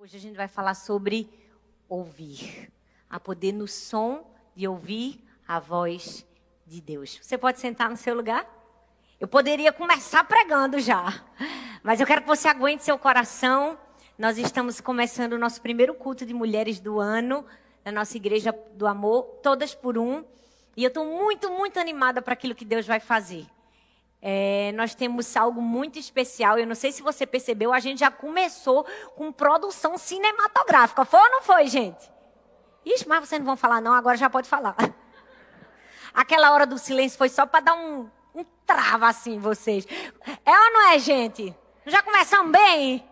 Hoje a gente vai falar sobre ouvir. Há poder no som de ouvir a voz de Deus. Você pode sentar no seu lugar? Eu poderia começar pregando já, mas eu quero que você aguente seu coração. Nós estamos começando o nosso primeiro culto de mulheres do ano, na nossa Igreja do Amor, todas por um. E eu estou muito animada para aquilo que Deus vai fazer. Nós temos algo muito especial. Eu não sei se você percebeu, a gente já começou com produção cinematográfica. Foi ou não foi, gente? Ixi, mas vocês não vão falar não, agora já pode falar. Aquela hora do silêncio foi só para dar um trava assim em vocês. É ou não é, gente? Já começamos bem?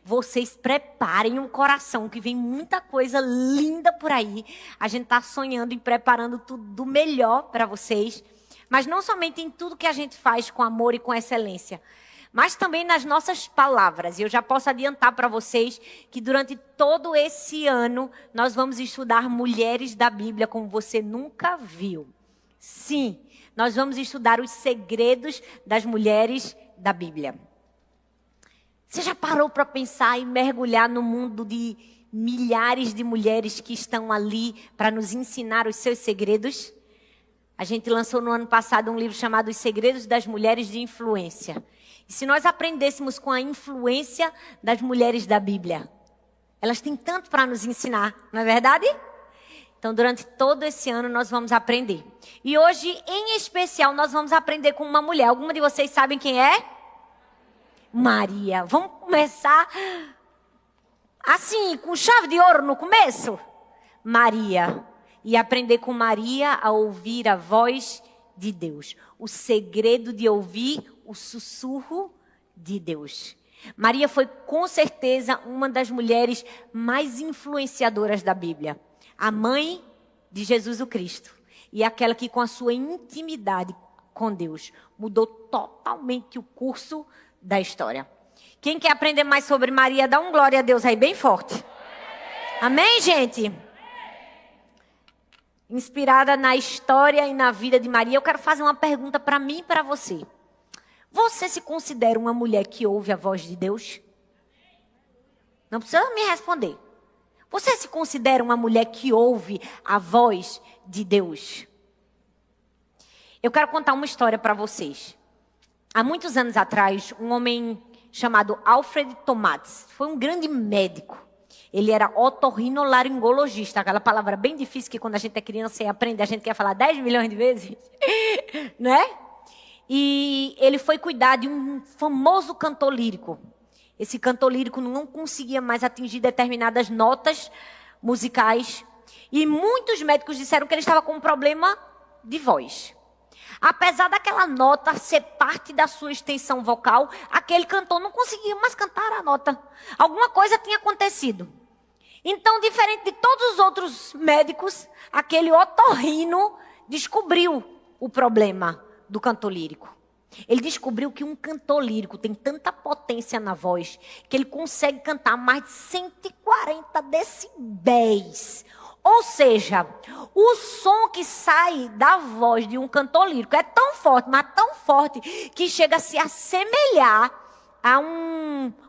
Vocês preparem o coração, que vem muita coisa linda por aí. A gente está sonhando e preparando tudo do melhor para vocês. Mas não somente em tudo que a gente faz com amor e com excelência, mas também nas nossas palavras. E eu já posso adiantar para vocês que durante todo esse ano nós vamos estudar mulheres da Bíblia como você nunca viu. Sim, nós vamos estudar os segredos das mulheres da Bíblia. Você já parou para pensar e mergulhar no mundo de milhares de mulheres que estão ali para nos ensinar os seus segredos? A gente lançou no ano passado um livro chamado Os Segredos das Mulheres de Influência. E se nós aprendêssemos com a influência das mulheres da Bíblia, elas têm tanto para nos ensinar, não é verdade? Então, durante todo esse ano, nós vamos aprender. E hoje, em especial, nós vamos aprender com uma mulher. Alguma de vocês sabem quem é? Maria. Vamos começar assim, com chave de ouro no começo? Maria. E aprender com Maria a ouvir a voz de Deus. O segredo de ouvir o sussurro de Deus. Maria foi com certeza uma das mulheres mais influenciadoras da Bíblia. A mãe de Jesus o Cristo. E aquela que com a sua intimidade com Deus mudou totalmente o curso da história. Quem quer aprender mais sobre Maria, dá um glória a Deus aí bem forte. Amém, gente? Inspirada na história e na vida de Maria, eu quero fazer uma pergunta para mim e para você. Você se considera uma mulher que ouve a voz de Deus? Não precisa me responder. Você se considera uma mulher que ouve a voz de Deus? Eu quero contar uma história para vocês. Há muitos anos atrás, um homem chamado Alfred Tomatz foi um grande médico. Ele era otorrinolaringologista, aquela palavra bem difícil que quando a gente é criança e aprende, a gente quer falar 10 milhões de vezes, né? E ele foi cuidar de um famoso cantor lírico. Esse cantor lírico não conseguia mais atingir determinadas notas musicais. E muitos médicos disseram que ele estava com um problema de voz. Apesar daquela nota ser parte da sua extensão vocal, aquele cantor não conseguia mais cantar a nota. Alguma coisa tinha acontecido. Então, diferente de todos os outros médicos, aquele otorrino descobriu o problema do cantor lírico. Ele descobriu que um cantor lírico tem tanta potência na voz que ele consegue cantar mais de 140 decibéis. Ou seja, o som que sai da voz de um cantor lírico é tão forte, mas tão forte, que chega a se assemelhar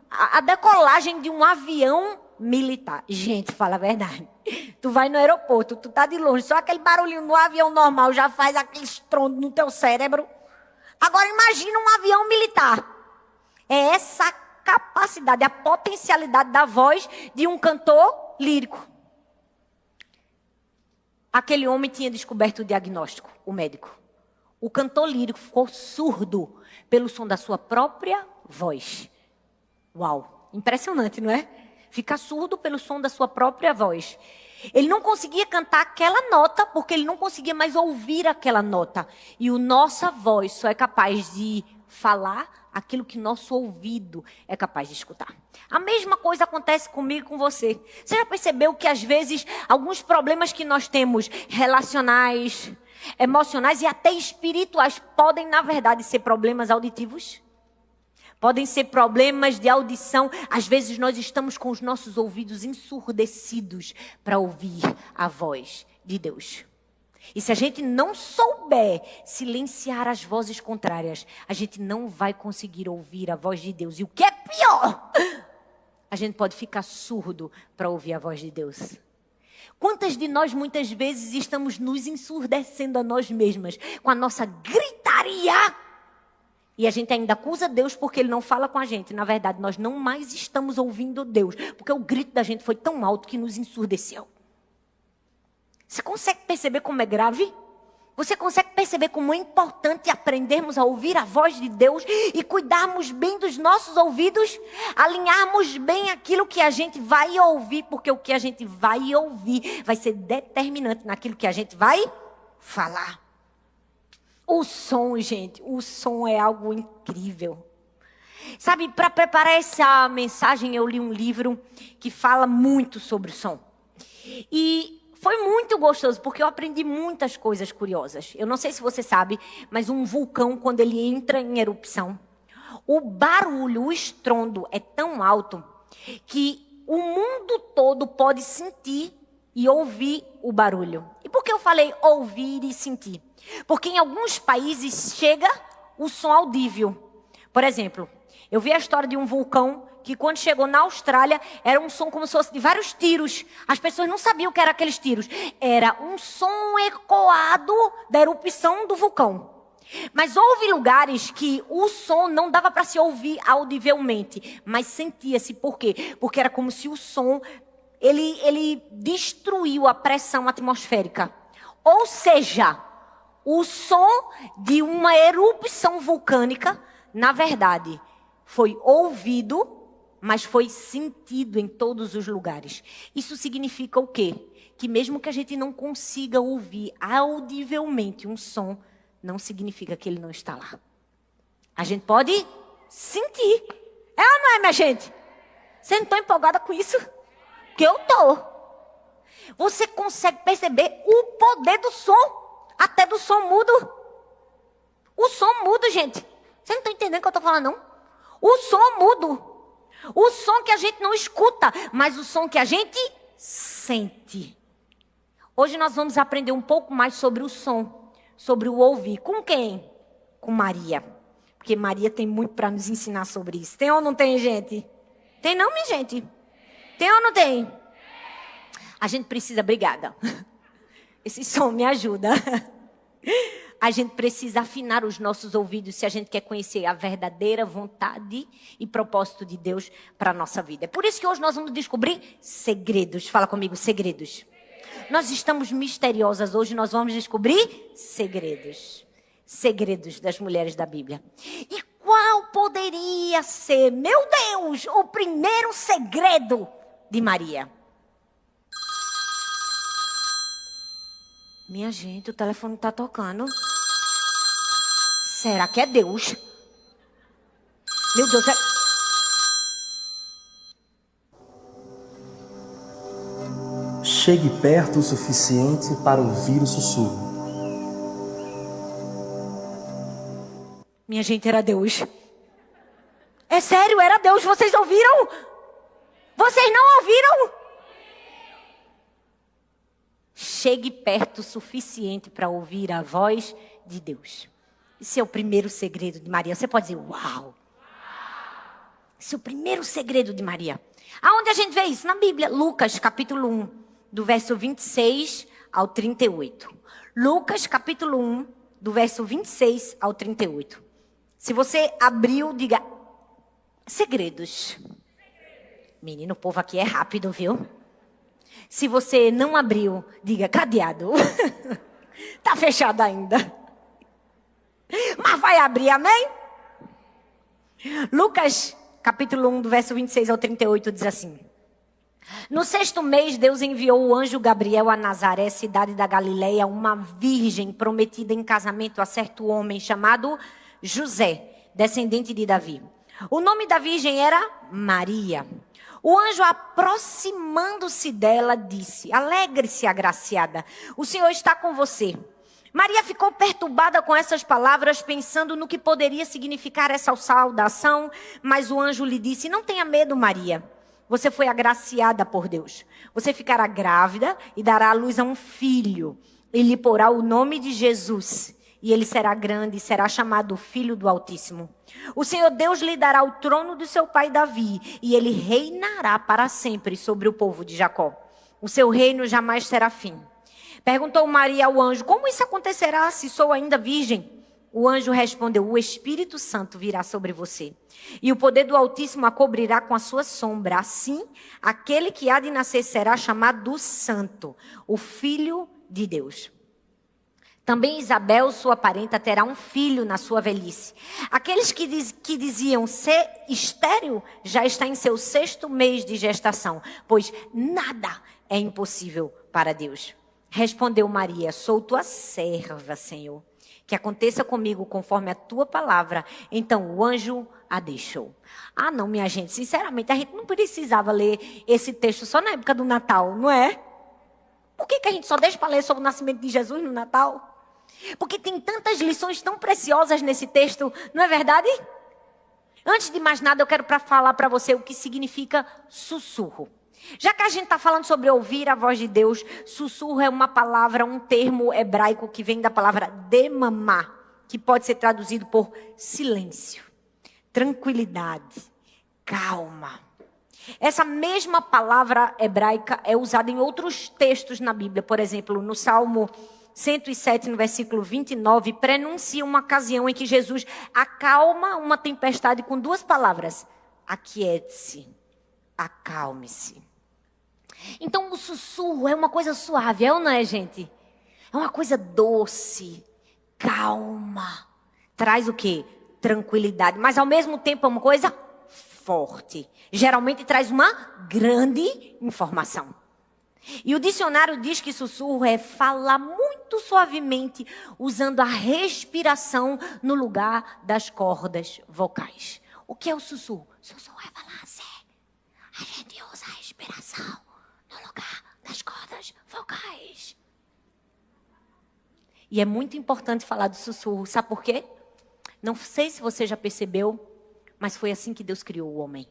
a decolagem de um avião militar. Gente, fala a verdade. Tu vai no aeroporto, tu tá de longe, só aquele barulhinho no avião normal já faz aquele estrondo no teu cérebro. Agora imagina um avião militar. É essa capacidade, a potencialidade da voz de um cantor lírico. Aquele homem tinha descoberto o diagnóstico, o médico. O cantor lírico ficou surdo pelo som da sua própria voz. Uau, impressionante, não é? Fica surdo pelo som da sua própria voz. Ele não conseguia cantar aquela nota porque ele não conseguia mais ouvir aquela nota. E a nossa voz só é capaz de falar aquilo que nosso ouvido é capaz de escutar. A mesma coisa acontece comigo e com você. Você já percebeu que às vezes alguns problemas que nós temos relacionais, emocionais e até espirituais podem na verdade ser problemas auditivos? Podem ser problemas de audição. Às vezes nós estamos com os nossos ouvidos ensurdecidos para ouvir a voz de Deus. E se a gente não souber silenciar as vozes contrárias, a gente não vai conseguir ouvir a voz de Deus. E o que é pior, a gente pode ficar surdo para ouvir a voz de Deus. Quantas de nós muitas vezes estamos nos ensurdecendo a nós mesmas com a nossa gritaria? E a gente ainda acusa Deus porque Ele não fala com a gente. Na verdade, nós não mais estamos ouvindo Deus, porque o grito da gente foi tão alto que nos ensurdeceu. Você consegue perceber como é grave? Você consegue perceber como é importante aprendermos a ouvir a voz de Deus e cuidarmos bem dos nossos ouvidos? Alinharmos bem aquilo que a gente vai ouvir, porque o que a gente vai ouvir vai ser determinante naquilo que a gente vai falar. O som, gente, o som é algo incrível. Sabe, para preparar essa mensagem, eu li um livro que fala muito sobre o som. E foi muito gostoso, porque eu aprendi muitas coisas curiosas. Eu não sei se você sabe, mas um vulcão, quando ele entra em erupção, o barulho, o estrondo é tão alto que o mundo todo pode sentir e ouvir o barulho. E por que eu falei ouvir e sentir? Porque em alguns países chega o som audível. Por exemplo, eu vi a história de um vulcão que quando chegou na Austrália, era um som como se fosse de vários tiros. As pessoas não sabiam o que eram aqueles tiros. Era um som ecoado da erupção do vulcão. Mas houve lugares que o som não dava para se ouvir audivelmente, mas sentia-se. Por quê? Porque era como se o som, ele destruiu a pressão atmosférica. Ou seja, o som de uma erupção vulcânica, na verdade, foi ouvido, mas foi sentido em todos os lugares. Isso significa o quê? Que mesmo que a gente não consiga ouvir audivelmente um som, não significa que ele não está lá. A gente pode sentir. É ou não é, minha gente? Você não está empolgada com isso? Que eu tô. Você consegue perceber o poder do som? Até do som mudo. O som mudo, gente. Você não está entendendo o que eu estou falando, não? O som mudo. O som que a gente não escuta, mas o som que a gente sente. Hoje nós vamos aprender um pouco mais sobre o som, sobre o ouvir. Com quem? Com Maria. Porque Maria tem muito para nos ensinar sobre isso. Tem ou não tem, gente? Tem não, minha gente? Tem ou não tem? A gente precisa, obrigada. Esse som me ajuda. A gente precisa afinar os nossos ouvidos se a gente quer conhecer a verdadeira vontade e propósito de Deus para a nossa vida. É por isso que hoje nós vamos descobrir segredos. Fala comigo, segredos. Nós estamos misteriosas. Hoje nós vamos descobrir segredos. Segredos das mulheres da Bíblia. E qual poderia ser, meu Deus, o primeiro segredo de Maria? Minha gente, o telefone está tocando. Será que é Deus? Meu Deus, Chegue perto o suficiente para ouvir o sussurro. Minha gente, era Deus. É sério, era Deus. Vocês ouviram? Vocês não ouviram? Chegue perto o suficiente para ouvir a voz de Deus. Esse é o primeiro segredo de Maria. Você pode dizer, uau! Esse é o primeiro segredo de Maria. Aonde a gente vê isso? Na Bíblia. Lucas, capítulo 1, do verso 26 ao 38. Lucas, capítulo 1, do verso 26 ao 38. Se você abriu, diga, segredos. Menino, o povo aqui é rápido, viu? Se você não abriu, diga, cadeado. Tá fechado ainda. Mas vai abrir, amém? Lucas, capítulo 1, do verso 26 ao 38, diz assim. No 6º mês, Deus enviou o anjo Gabriel a Nazaré, cidade da Galileia, uma virgem prometida em casamento a certo homem chamado José, descendente de Davi. O nome da virgem era Maria. O anjo, aproximando-se dela, disse, alegre-se, agraciada, o Senhor está com você. Maria ficou perturbada com essas palavras, pensando no que poderia significar essa saudação, mas o anjo lhe disse, não tenha medo, Maria, você foi agraciada por Deus. Você ficará grávida e dará à luz a um filho, e lhe porá o nome de Jesus. e ele será grande e será chamado Filho do Altíssimo. O Senhor Deus lhe dará o trono do seu pai Davi, e ele reinará para sempre sobre o povo de Jacó. O seu reino jamais terá fim. Perguntou Maria ao anjo: como isso acontecerá se sou ainda virgem? O anjo respondeu: o Espírito Santo virá sobre você, e o poder do Altíssimo a cobrirá com a sua sombra. Assim, aquele que há de nascer será chamado Santo, o Filho de Deus. Também Isabel, sua parenta, terá um filho na sua velhice. Aqueles que diziam ser estéril já está em seu 6º mês de gestação, pois nada é impossível para Deus. Respondeu Maria: sou tua serva, Senhor. Que aconteça comigo conforme a tua palavra. Então o anjo a deixou. Ah, não, minha gente, sinceramente, a gente não precisava ler esse texto só na época do Natal, não é? Por que a gente só deixa para ler sobre o nascimento de Jesus no Natal? Porque tem tantas lições tão preciosas nesse texto, não é verdade? Antes de mais nada, eu quero falar para você o que significa sussurro. Já que a gente está falando sobre ouvir a voz de Deus, sussurro é uma palavra, um termo hebraico que vem da palavra demamá, que pode ser traduzido por silêncio, tranquilidade, calma. Essa mesma palavra hebraica é usada em outros textos na Bíblia. Por exemplo, no Salmo 107, no versículo 29, prenuncia uma ocasião em que Jesus acalma uma tempestade com 2 palavras: aquiete-se, acalme-se. Então o sussurro é uma coisa suave, é ou não é, gente? É uma coisa doce, calma. Traz o quê? Tranquilidade, mas ao mesmo tempo é uma coisa forte. Geralmente traz uma grande informação. E o dicionário diz que sussurro é falar muito suavemente, usando a respiração no lugar das cordas vocais. O que é o sussurro? Sussurro é falar assim. A gente usa a respiração no lugar das cordas vocais. E é muito importante falar do sussurro. Sabe por quê? Não sei se você já percebeu, mas foi assim que Deus criou o homem.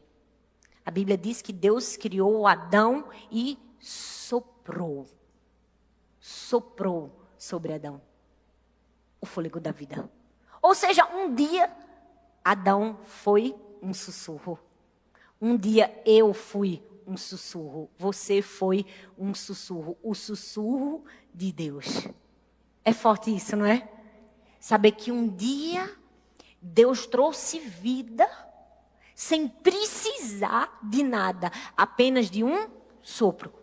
A Bíblia diz que Deus criou Adão e soprou sobre Adão o fôlego da vida. Ou seja, um dia Adão foi um sussurro. Um dia eu fui um sussurro. Você foi um sussurro. O sussurro de Deus. É forte isso, não é? Saber que um dia Deus trouxe vida sem precisar de nada. Apenas de um sopro.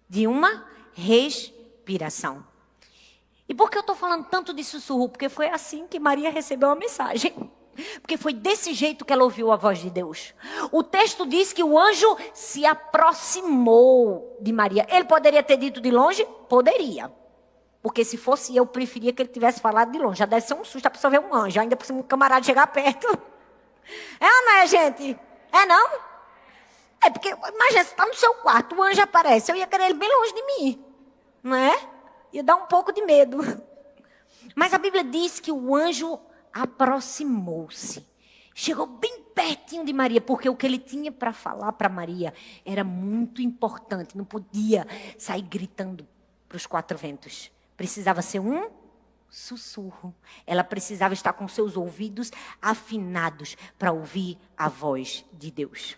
De uma respiração. E por que eu estou falando tanto de sussurro? Porque foi assim que Maria recebeu a mensagem. Porque foi desse jeito que ela ouviu a voz de Deus. O texto diz que o anjo se aproximou de Maria. Ele poderia ter dito de longe? Poderia. Porque se fosse eu, preferia que ele tivesse falado de longe. Já deve ser um susto a pessoa ver um anjo. Ainda por cima um camarada chegar perto. É ou não é, gente? É não? É porque, imagina, você está no seu quarto, o anjo aparece. Eu ia querer ele bem longe de mim. Não é? Ia dar um pouco de medo. Mas a Bíblia diz que o anjo aproximou-se. Chegou bem pertinho de Maria, porque o que ele tinha para falar para Maria era muito importante. Não podia sair gritando para os 4 ventos. Precisava ser um sussurro. Ela precisava estar com seus ouvidos afinados para ouvir a voz de Deus.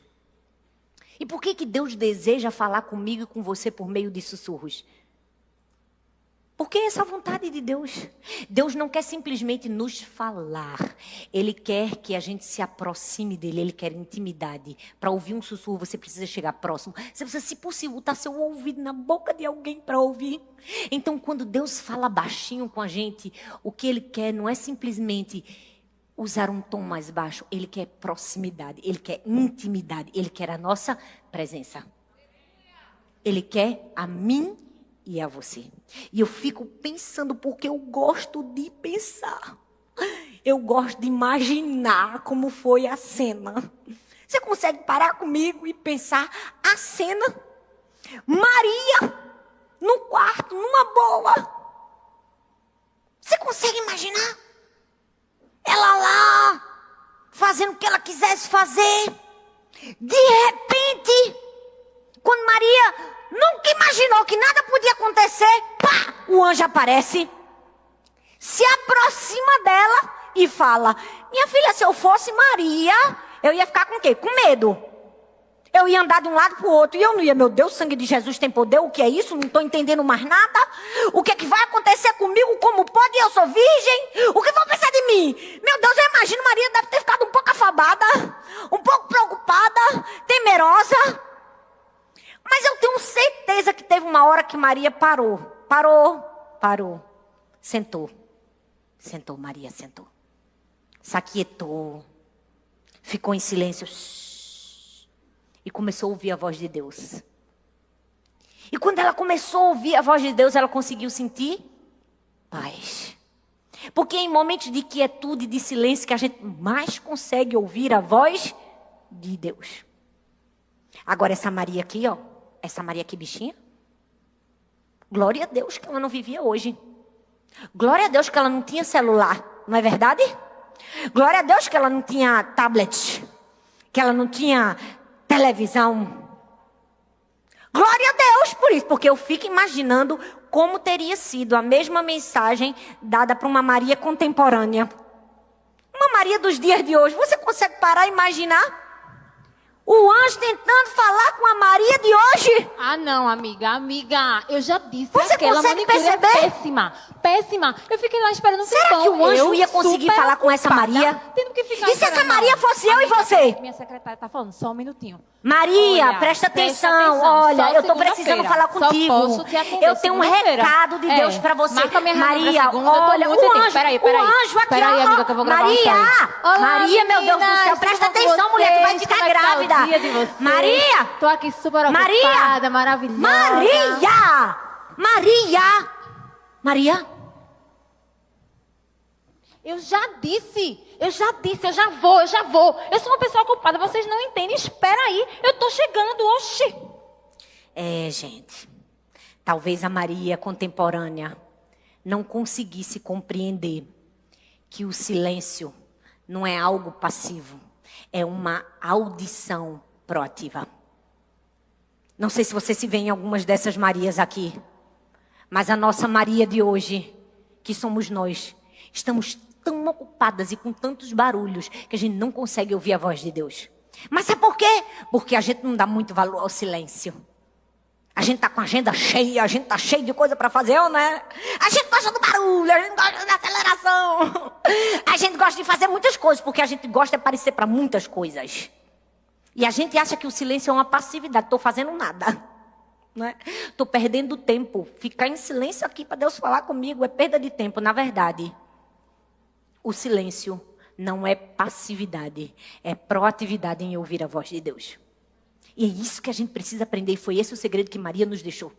E por que Deus deseja falar comigo e com você por meio de sussurros? Porque é essa a vontade de Deus. Deus não quer simplesmente nos falar. Ele quer que a gente se aproxime dele. Ele quer intimidade. Para ouvir um sussurro, você precisa chegar próximo. Você precisa, se possível, botar seu ouvido na boca de alguém para ouvir. Então, quando Deus fala baixinho com a gente, o que ele quer não é simplesmente usar um tom mais baixo. Ele quer proximidade. Ele quer intimidade. Ele quer a nossa presença. Ele quer a mim e a você. E eu fico pensando, porque eu gosto de pensar. Eu gosto de imaginar como foi a cena. Você consegue parar comigo e pensar a cena? Maria, no quarto, numa boa. Você consegue imaginar? Ela lá, fazendo o que ela quisesse fazer. De repente, quando Maria nunca imaginou que nada podia acontecer, pá, o anjo aparece. se aproxima dela e fala: minha filha, se eu fosse Maria, eu ia ficar com o quê? Com medo. Eu ia andar de um lado para o outro e eu não ia, meu Deus, o sangue de Jesus tem poder, o que é isso? Não estou entendendo mais nada. O que é que vai acontecer comigo? Como pode? Eu sou virgem? O que vão pensar de mim? Meu Deus, eu imagino, Maria deve ter ficado um pouco afabada, um pouco preocupada, temerosa. Mas eu tenho certeza que teve uma hora que Maria parou. Sentou, Maria sentou. Se aquietou, ficou em silêncio. E começou a ouvir a voz de Deus. E quando ela começou a ouvir a voz de Deus, ela conseguiu sentir paz. Porque é em momentos de quietude e de silêncio que a gente mais consegue ouvir a voz de Deus. Agora essa Maria aqui, ó. Essa Maria aqui, bichinha. Glória a Deus que ela não vivia hoje. Glória a Deus que ela não tinha celular. Não é verdade? Glória a Deus que ela não tinha tablet. Que ela não tinha televisão. Glória a Deus por isso, porque eu fico imaginando como teria sido a mesma mensagem dada para uma Maria contemporânea. Uma Maria dos dias de hoje. Você consegue parar e imaginar? O anjo tentando falar com a Maria de hoje. Ah, não, amiga, eu já disse. Você aquela consegue manicure perceber? É péssima. Eu fiquei lá esperando um Será tempão. que o anjo Eu ia conseguir super falar com essa ocupada, Maria? Tendo que ficar E se essa esperando. Maria fosse eu e Amiga, você? Minha secretária tá falando, só um minutinho. Maria, Olha, presta atenção. Olha, só eu tô precisando segunda-feira. falar contigo. Só posso te atender Eu tenho um segunda-feira. recado de Deus pra você. Marca minha reunião Maria, pra segunda, eu tô olha, muito o tempo. anjo, Peraí. o anjo aqui, Peraí, ó. amiga, que eu vou gravar Maria, um story. Olá, Maria, meu Deus do céu, meninas, presta tudo bom atenção, com mulher, tu vai vocês? ficar Como é que tá o grávida. dia de vocês? Maria, Tô aqui super Maria, ocupada, maravilhosa. Maria. Eu já disse, eu já vou. Eu sou uma pessoa ocupada, vocês não entendem. Espera aí, eu tô chegando, oxi. Gente, talvez a Maria contemporânea não conseguisse compreender que o silêncio não é algo passivo, é uma audição proativa. Não sei se você se vê em algumas dessas Marias aqui, mas a nossa Maria de hoje, que somos nós, estamos tão ocupadas e com tantos barulhos que a gente não consegue ouvir a voz de Deus. Mas sabe por quê? Porque a gente não dá muito valor ao silêncio. A gente tá com a agenda cheia, a gente tá cheio de coisa para fazer, ou não é? A gente gosta do barulho, a gente gosta da aceleração. A gente gosta de fazer muitas coisas, porque a gente gosta de aparecer para muitas coisas. E a gente acha que o silêncio é uma passividade. Estou fazendo nada. Estou perdendo tempo. Ficar em silêncio aqui para Deus falar comigo é perda de tempo. Na verdade, o silêncio não é passividade. É proatividade em ouvir a voz de Deus. E é isso que a gente precisa aprender. E foi esse o segredo que Maria nos deixou.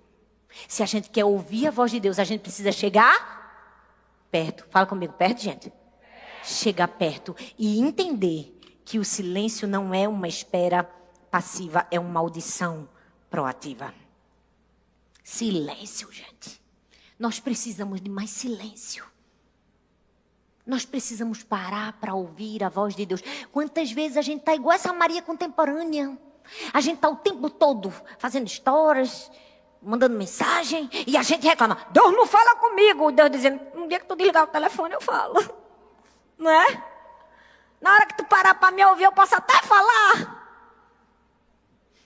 Se a gente quer ouvir a voz de Deus, a gente precisa chegar perto. Fala comigo, perto, gente. Chegar perto e entender que o silêncio não é uma espera passiva, é uma audição proativa. Silêncio, gente. Nós precisamos de mais silêncio. Nós precisamos parar para ouvir a voz de Deus. Quantas vezes a gente está igual essa Maria contemporânea? A gente está o tempo todo fazendo stories, mandando mensagem, e a gente reclama: Deus não fala comigo. Deus dizendo: um dia que tu desligar o telefone eu falo. Não é? Na hora que tu parar para me ouvir, eu posso até falar.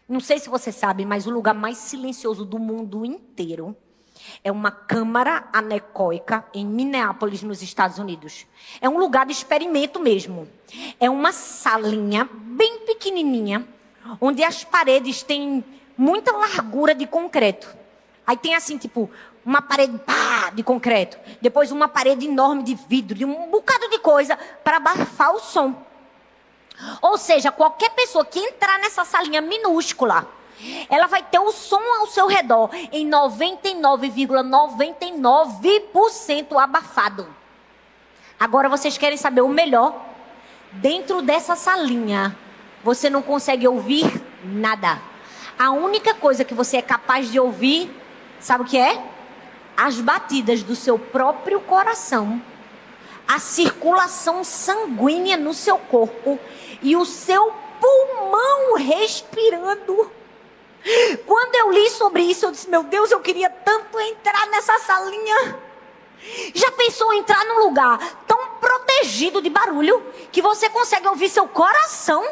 Não sei se você sabe, mas o lugar mais silencioso do mundo inteiro é uma câmara anecoica em Minneapolis, nos Estados Unidos. É um lugar de experimento mesmo. É uma salinha bem pequenininha, onde as paredes têm muita largura de concreto. Aí tem assim, tipo, uma parede de concreto. Depois uma parede enorme de vidro, de um bocado de coisa para abafar o som. Ou seja, qualquer pessoa que entrar nessa salinha minúscula, ela vai ter o som ao seu redor em 99,99% abafado. Agora vocês querem saber o melhor? Dentro dessa salinha, você não consegue ouvir nada. A única coisa que você é capaz de ouvir, sabe o que é? As batidas do seu próprio coração, a circulação sanguínea no seu corpo e o seu pulmão respirando. Quando eu li sobre isso, eu disse: meu Deus, eu queria tanto entrar nessa salinha. Já pensou em entrar num lugar tão protegido de barulho que você consegue ouvir seu coração,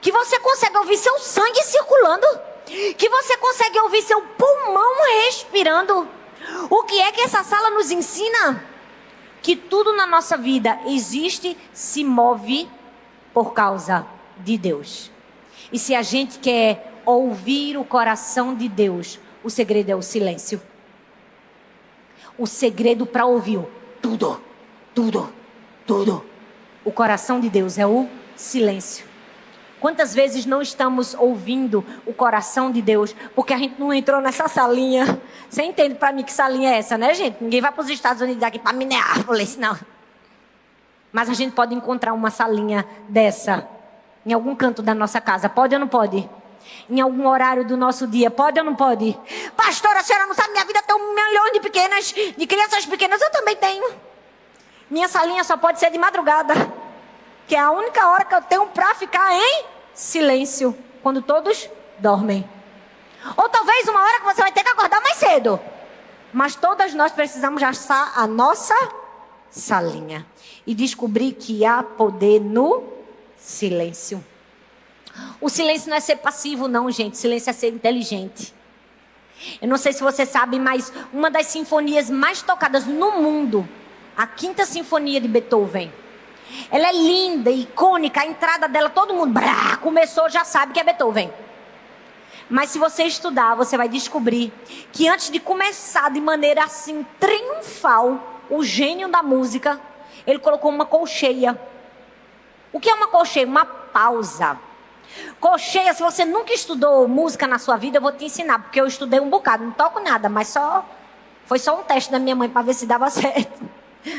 que você consegue ouvir seu sangue circulando, que você consegue ouvir seu pulmão respirando? O que é que essa sala nos ensina? Que tudo na nossa vida existe, se move por causa de Deus. E se a gente quer ouvir o coração de Deus, o segredo é o silêncio. O segredo para ouvir tudo, o coração de Deus é o silêncio. Quantas vezes não estamos ouvindo o coração de Deus porque a gente não entrou nessa salinha? Você entende para mim que salinha é essa, né, gente? Ninguém vai para os Estados Unidos daqui para Minneapolis, não. Mas a gente pode encontrar uma salinha dessa em algum canto da nossa casa. Pode ou não pode? Em algum horário do nosso dia. Pode ou não pode? Pastora, a senhora não sabe, minha vida tem 1 milhão de crianças pequenas. Eu também tenho. Minha salinha só pode ser de madrugada, que é a única hora que eu tenho para ficar em silêncio, quando todos dormem. Ou talvez uma hora que você vai ter que acordar mais cedo. Mas todas nós precisamos achar a nossa salinha e descobrir que há poder no silêncio. O silêncio não é ser passivo, não, gente. O silêncio é ser inteligente. Eu não sei se você sabe, mas uma das sinfonias mais tocadas no mundo, a 5ª Sinfonia de Beethoven, ela é linda, icônica. A entrada dela, todo mundo começou, já sabe que é Beethoven. Mas se você estudar, você vai descobrir que antes de começar de maneira assim triunfal, o gênio da música, ele colocou uma colcheia. O que é uma colcheia? Uma pausa. Colcheia, se você nunca estudou música na sua vida, eu vou te ensinar, porque eu estudei um bocado, não toco nada, mas foi só um teste da minha mãe para ver se dava certo.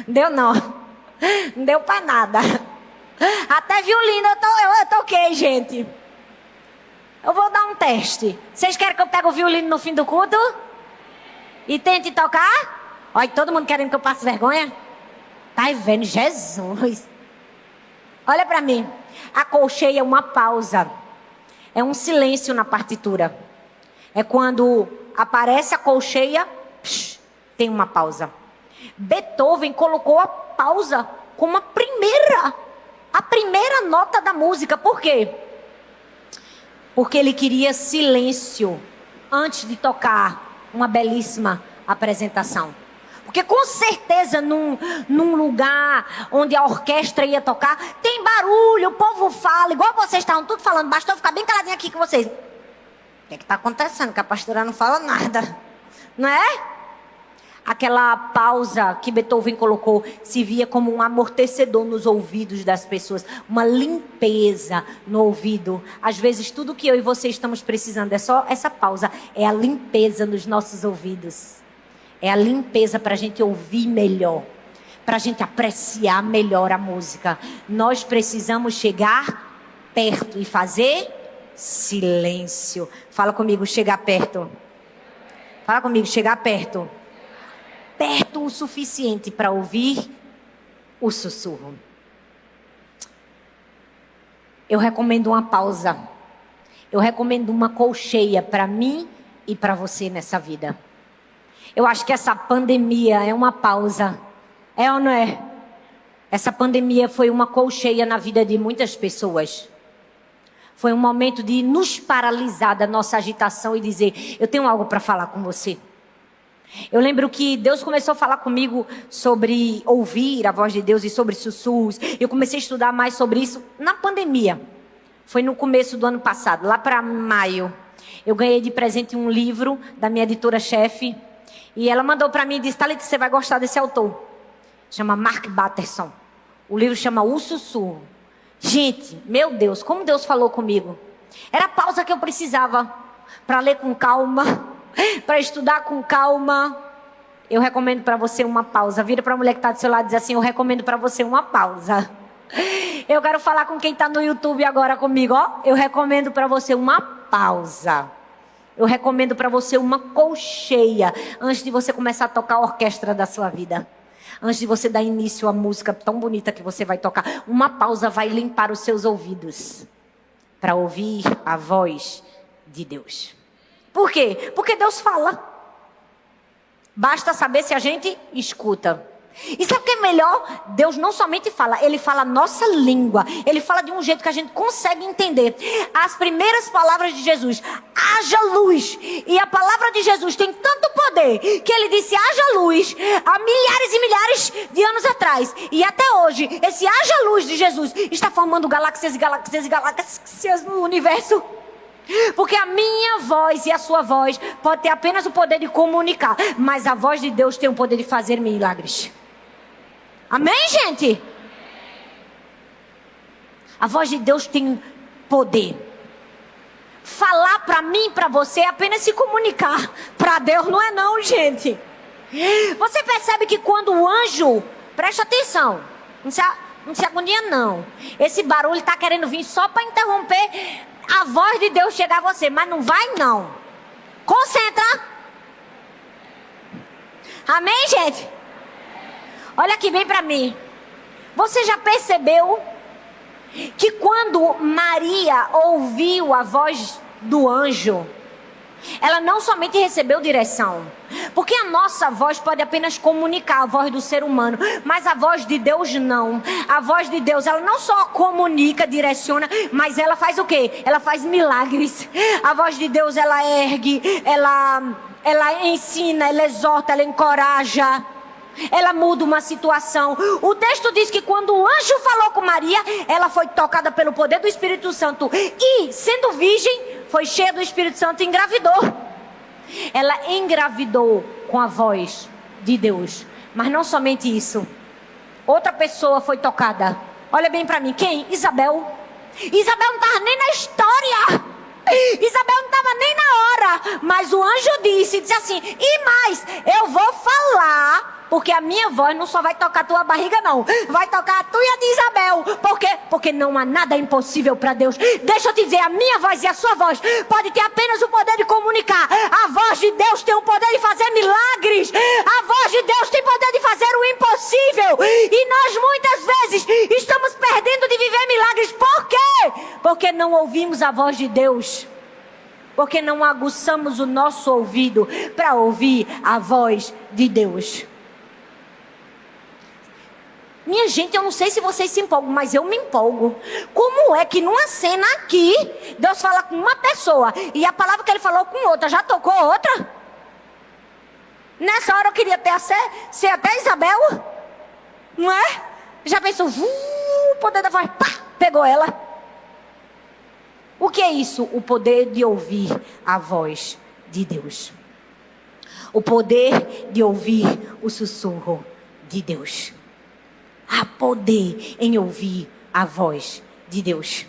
Deu não. Não deu para nada. Até violino eu toquei, gente. Eu vou dar um teste. Vocês querem que eu pegue o violino no fim do culto? E tente tocar? Olha, todo mundo querendo que eu passe vergonha? Tá vendo? Jesus. Olha para mim. A colcheia é uma pausa. É um silêncio na partitura. É quando aparece a colcheia, tem uma pausa. Beethoven colocou a pausa como a primeira nota da música. Por quê? Porque ele queria silêncio antes de tocar uma belíssima apresentação. Porque com certeza num lugar onde a orquestra ia tocar, tem barulho, o povo fala, igual vocês estavam tudo falando, bastou ficar bem caladinho aqui com vocês. O que está acontecendo? Que a pastora não fala nada, não é? Aquela pausa que Beethoven colocou se via como um amortecedor nos ouvidos das pessoas, uma limpeza no ouvido. Às vezes tudo que eu e você estamos precisando é só essa pausa, é a limpeza nos nossos ouvidos. É a limpeza para a gente ouvir melhor, para a gente apreciar melhor a música. Nós precisamos chegar perto e fazer silêncio. Fala comigo, chegar perto. Fala comigo, chegar perto. Perto o suficiente para ouvir o sussurro. Eu recomendo uma pausa. Eu recomendo uma colcheia para mim e para você nessa vida. Eu acho que essa pandemia é uma pausa. É ou não é? Essa pandemia foi uma colcheia na vida de muitas pessoas. Foi um momento de nos paralisar da nossa agitação e dizer, eu tenho algo para falar com você. Eu lembro que Deus começou a falar comigo sobre ouvir a voz de Deus e sobre sussurros. Eu comecei a estudar mais sobre isso na pandemia. Foi no começo do ano passado, lá para maio. Eu ganhei de presente um livro da minha editora-chefe. E ela mandou para mim e disse, Thalita, você vai gostar desse autor. Chama Mark Batterson. O livro chama O Sussurro. Gente, meu Deus, como Deus falou comigo. Era a pausa que eu precisava para ler com calma, para estudar com calma. Eu recomendo para você uma pausa. Vira para a mulher que está do seu lado e diz assim, eu recomendo para você uma pausa. Eu quero falar com quem está no YouTube agora comigo, ó. Eu recomendo para você uma pausa. Eu recomendo para você uma colcheia antes de você começar a tocar a orquestra da sua vida. Antes de você dar início à música tão bonita que você vai tocar. Uma pausa vai limpar os seus ouvidos para ouvir a voz de Deus. Por quê? Porque Deus fala. Basta saber se a gente escuta. E sabe o que é melhor? Deus não somente fala, Ele fala a nossa língua. Ele fala de um jeito que a gente consegue entender. As primeiras palavras de Jesus: haja luz. E a palavra de Jesus tem tanto poder que Ele disse haja luz há milhares e milhares de anos atrás. E até hoje, esse haja luz de Jesus está formando galáxias e galáxias e galáxias no universo. Porque a minha voz e a sua voz pode ter apenas o poder de comunicar, mas a voz de Deus tem o poder de fazer milagres. Amém, gente? A voz de Deus tem poder. Falar para mim e para você é apenas se comunicar. Para Deus não é não, gente. Você percebe que quando o anjo... Presta atenção. Não se agonia não. Esse barulho está querendo vir só para interromper a voz de Deus chegar a você. Mas não vai não. Concentra. Amém, gente? Olha aqui bem para mim. Você já percebeu que quando Maria ouviu a voz do anjo, ela não somente recebeu direção, porque a nossa voz pode apenas comunicar, a voz do ser humano, mas a voz de Deus não. A voz de Deus, ela não só comunica, direciona, mas ela faz o quê? Ela faz milagres. A voz de Deus, ela ergue, ela ensina, ela exorta, ela encoraja. Ela muda uma situação. O texto diz que quando o anjo falou com Maria, ela foi tocada pelo poder do Espírito Santo e, sendo virgem, foi cheia do Espírito Santo e engravidou. Ela engravidou com a voz de Deus. Mas não somente isso. Outra pessoa foi tocada. Olha bem para mim, quem? Isabel. Isabel não estava nem na história. Isabel não estava nem na hora. Mas o anjo disse assim: e mais, eu vou falar, porque a minha voz não só vai tocar a tua barriga não, vai tocar a tua e a de Isabel. Por quê? Porque não há nada impossível para Deus. Deixa eu te dizer, a minha voz e a sua voz pode ter apenas o poder de comunicar. A voz de Deus tem o poder de fazer milagres. A voz de Deus tem poder de fazer o impossível. E nós muitas vezes estamos perdendo de viver milagres. Por quê? Porque não ouvimos a voz de Deus. Porque não aguçamos o nosso ouvido para ouvir a voz de Deus. Minha gente, eu não sei se vocês se empolgam, mas eu me empolgo. Como é que numa cena aqui, Deus fala com uma pessoa e a palavra que Ele falou com outra, já tocou outra? Nessa hora eu queria ser até Isabel, não é? Já pensou, o poder da voz, pá, pegou ela. O que é isso? O poder de ouvir a voz de Deus. O poder de ouvir o sussurro de Deus. Há poder em ouvir a voz de Deus.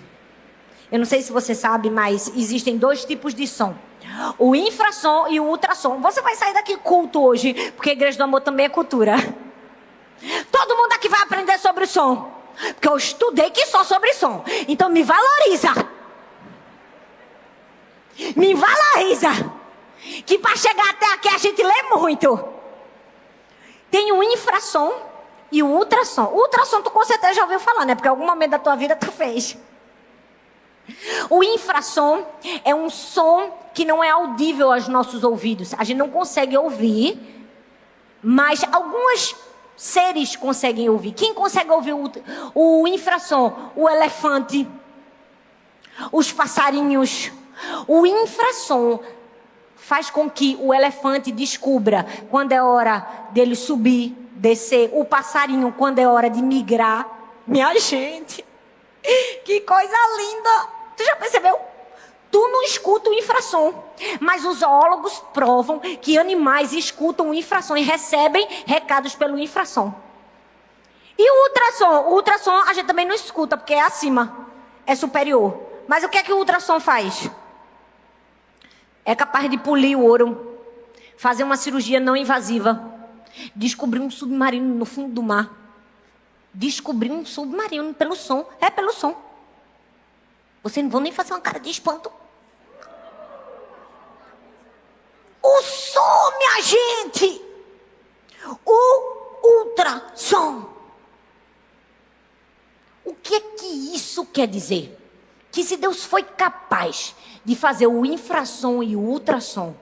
Eu não sei se você sabe, mas existem dois tipos de som: o infrassom e o ultrassom. Você vai sair daqui culto hoje, porque a Igreja do Amor também é cultura. Todo mundo aqui vai aprender sobre o som, porque eu estudei que só sobre som. Então me valoriza. Me valoriza. Que para chegar até aqui a gente lê muito. Tem o infrassom e o ultrassom. O ultrassom tu com certeza já ouviu falar, né? Porque em algum momento da tua vida tu fez. O infrassom é um som que não é audível aos nossos ouvidos. A gente não consegue ouvir, mas alguns seres conseguem ouvir. Quem consegue ouvir o infrassom? O elefante, os passarinhos. O infrassom faz com que o elefante descubra quando é hora dele subir, descer. O passarinho, quando é hora de migrar. Minha gente, que coisa linda! Tu já percebeu? Tu não escuta o infrassom, mas os zoólogos provam que animais escutam o infrassom e recebem recados pelo infrassom. E o ultrassom? O ultrassom a gente também não escuta, porque é acima, é superior. Mas o que é que o ultrassom faz? É capaz de polir o ouro, fazer uma cirurgia não invasiva, descobrir um submarino no fundo do mar. Descobrir um submarino pelo som. É pelo som. Vocês não vão nem fazer uma cara de espanto. O som, minha gente. O ultrassom. O que é que isso quer dizer? Que se Deus foi capaz de fazer o infrassom e o ultrassom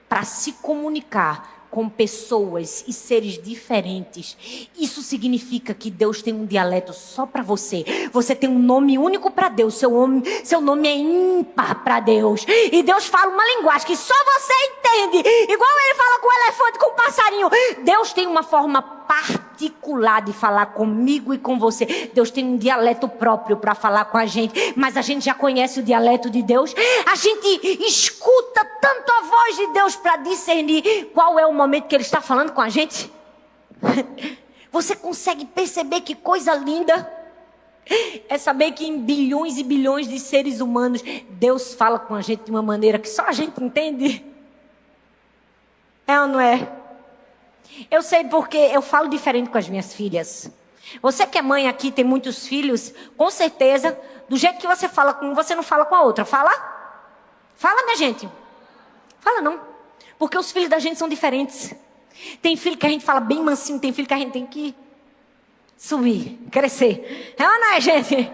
para se comunicar com pessoas e seres diferentes, isso significa que Deus tem um dialeto só para você. Você tem um nome único para Deus. Seu nome é ímpar para Deus. E Deus fala uma linguagem que só você entende. Igual ele fala com o elefante, com o passarinho. Deus tem uma forma particular de falar comigo e com você. Deus tem um dialeto próprio para falar com a gente. Mas a gente já conhece o dialeto de Deus. A gente escuta tanto a voz de Deus para discernir qual é o momento que Ele está falando com a gente. Você consegue perceber que coisa linda é saber que em bilhões e bilhões de seres humanos Deus fala com a gente de uma maneira que só a gente entende? É ou não é? Eu sei porque eu falo diferente com as minhas filhas. Você que é mãe aqui, tem muitos filhos, com certeza, do jeito que você fala com um, você não fala com a outra. Fala? Fala, minha gente. Fala não. Porque os filhos da gente são diferentes. Tem filho que a gente fala bem mansinho, tem filho que a gente tem que subir, crescer. É ou não é, gente?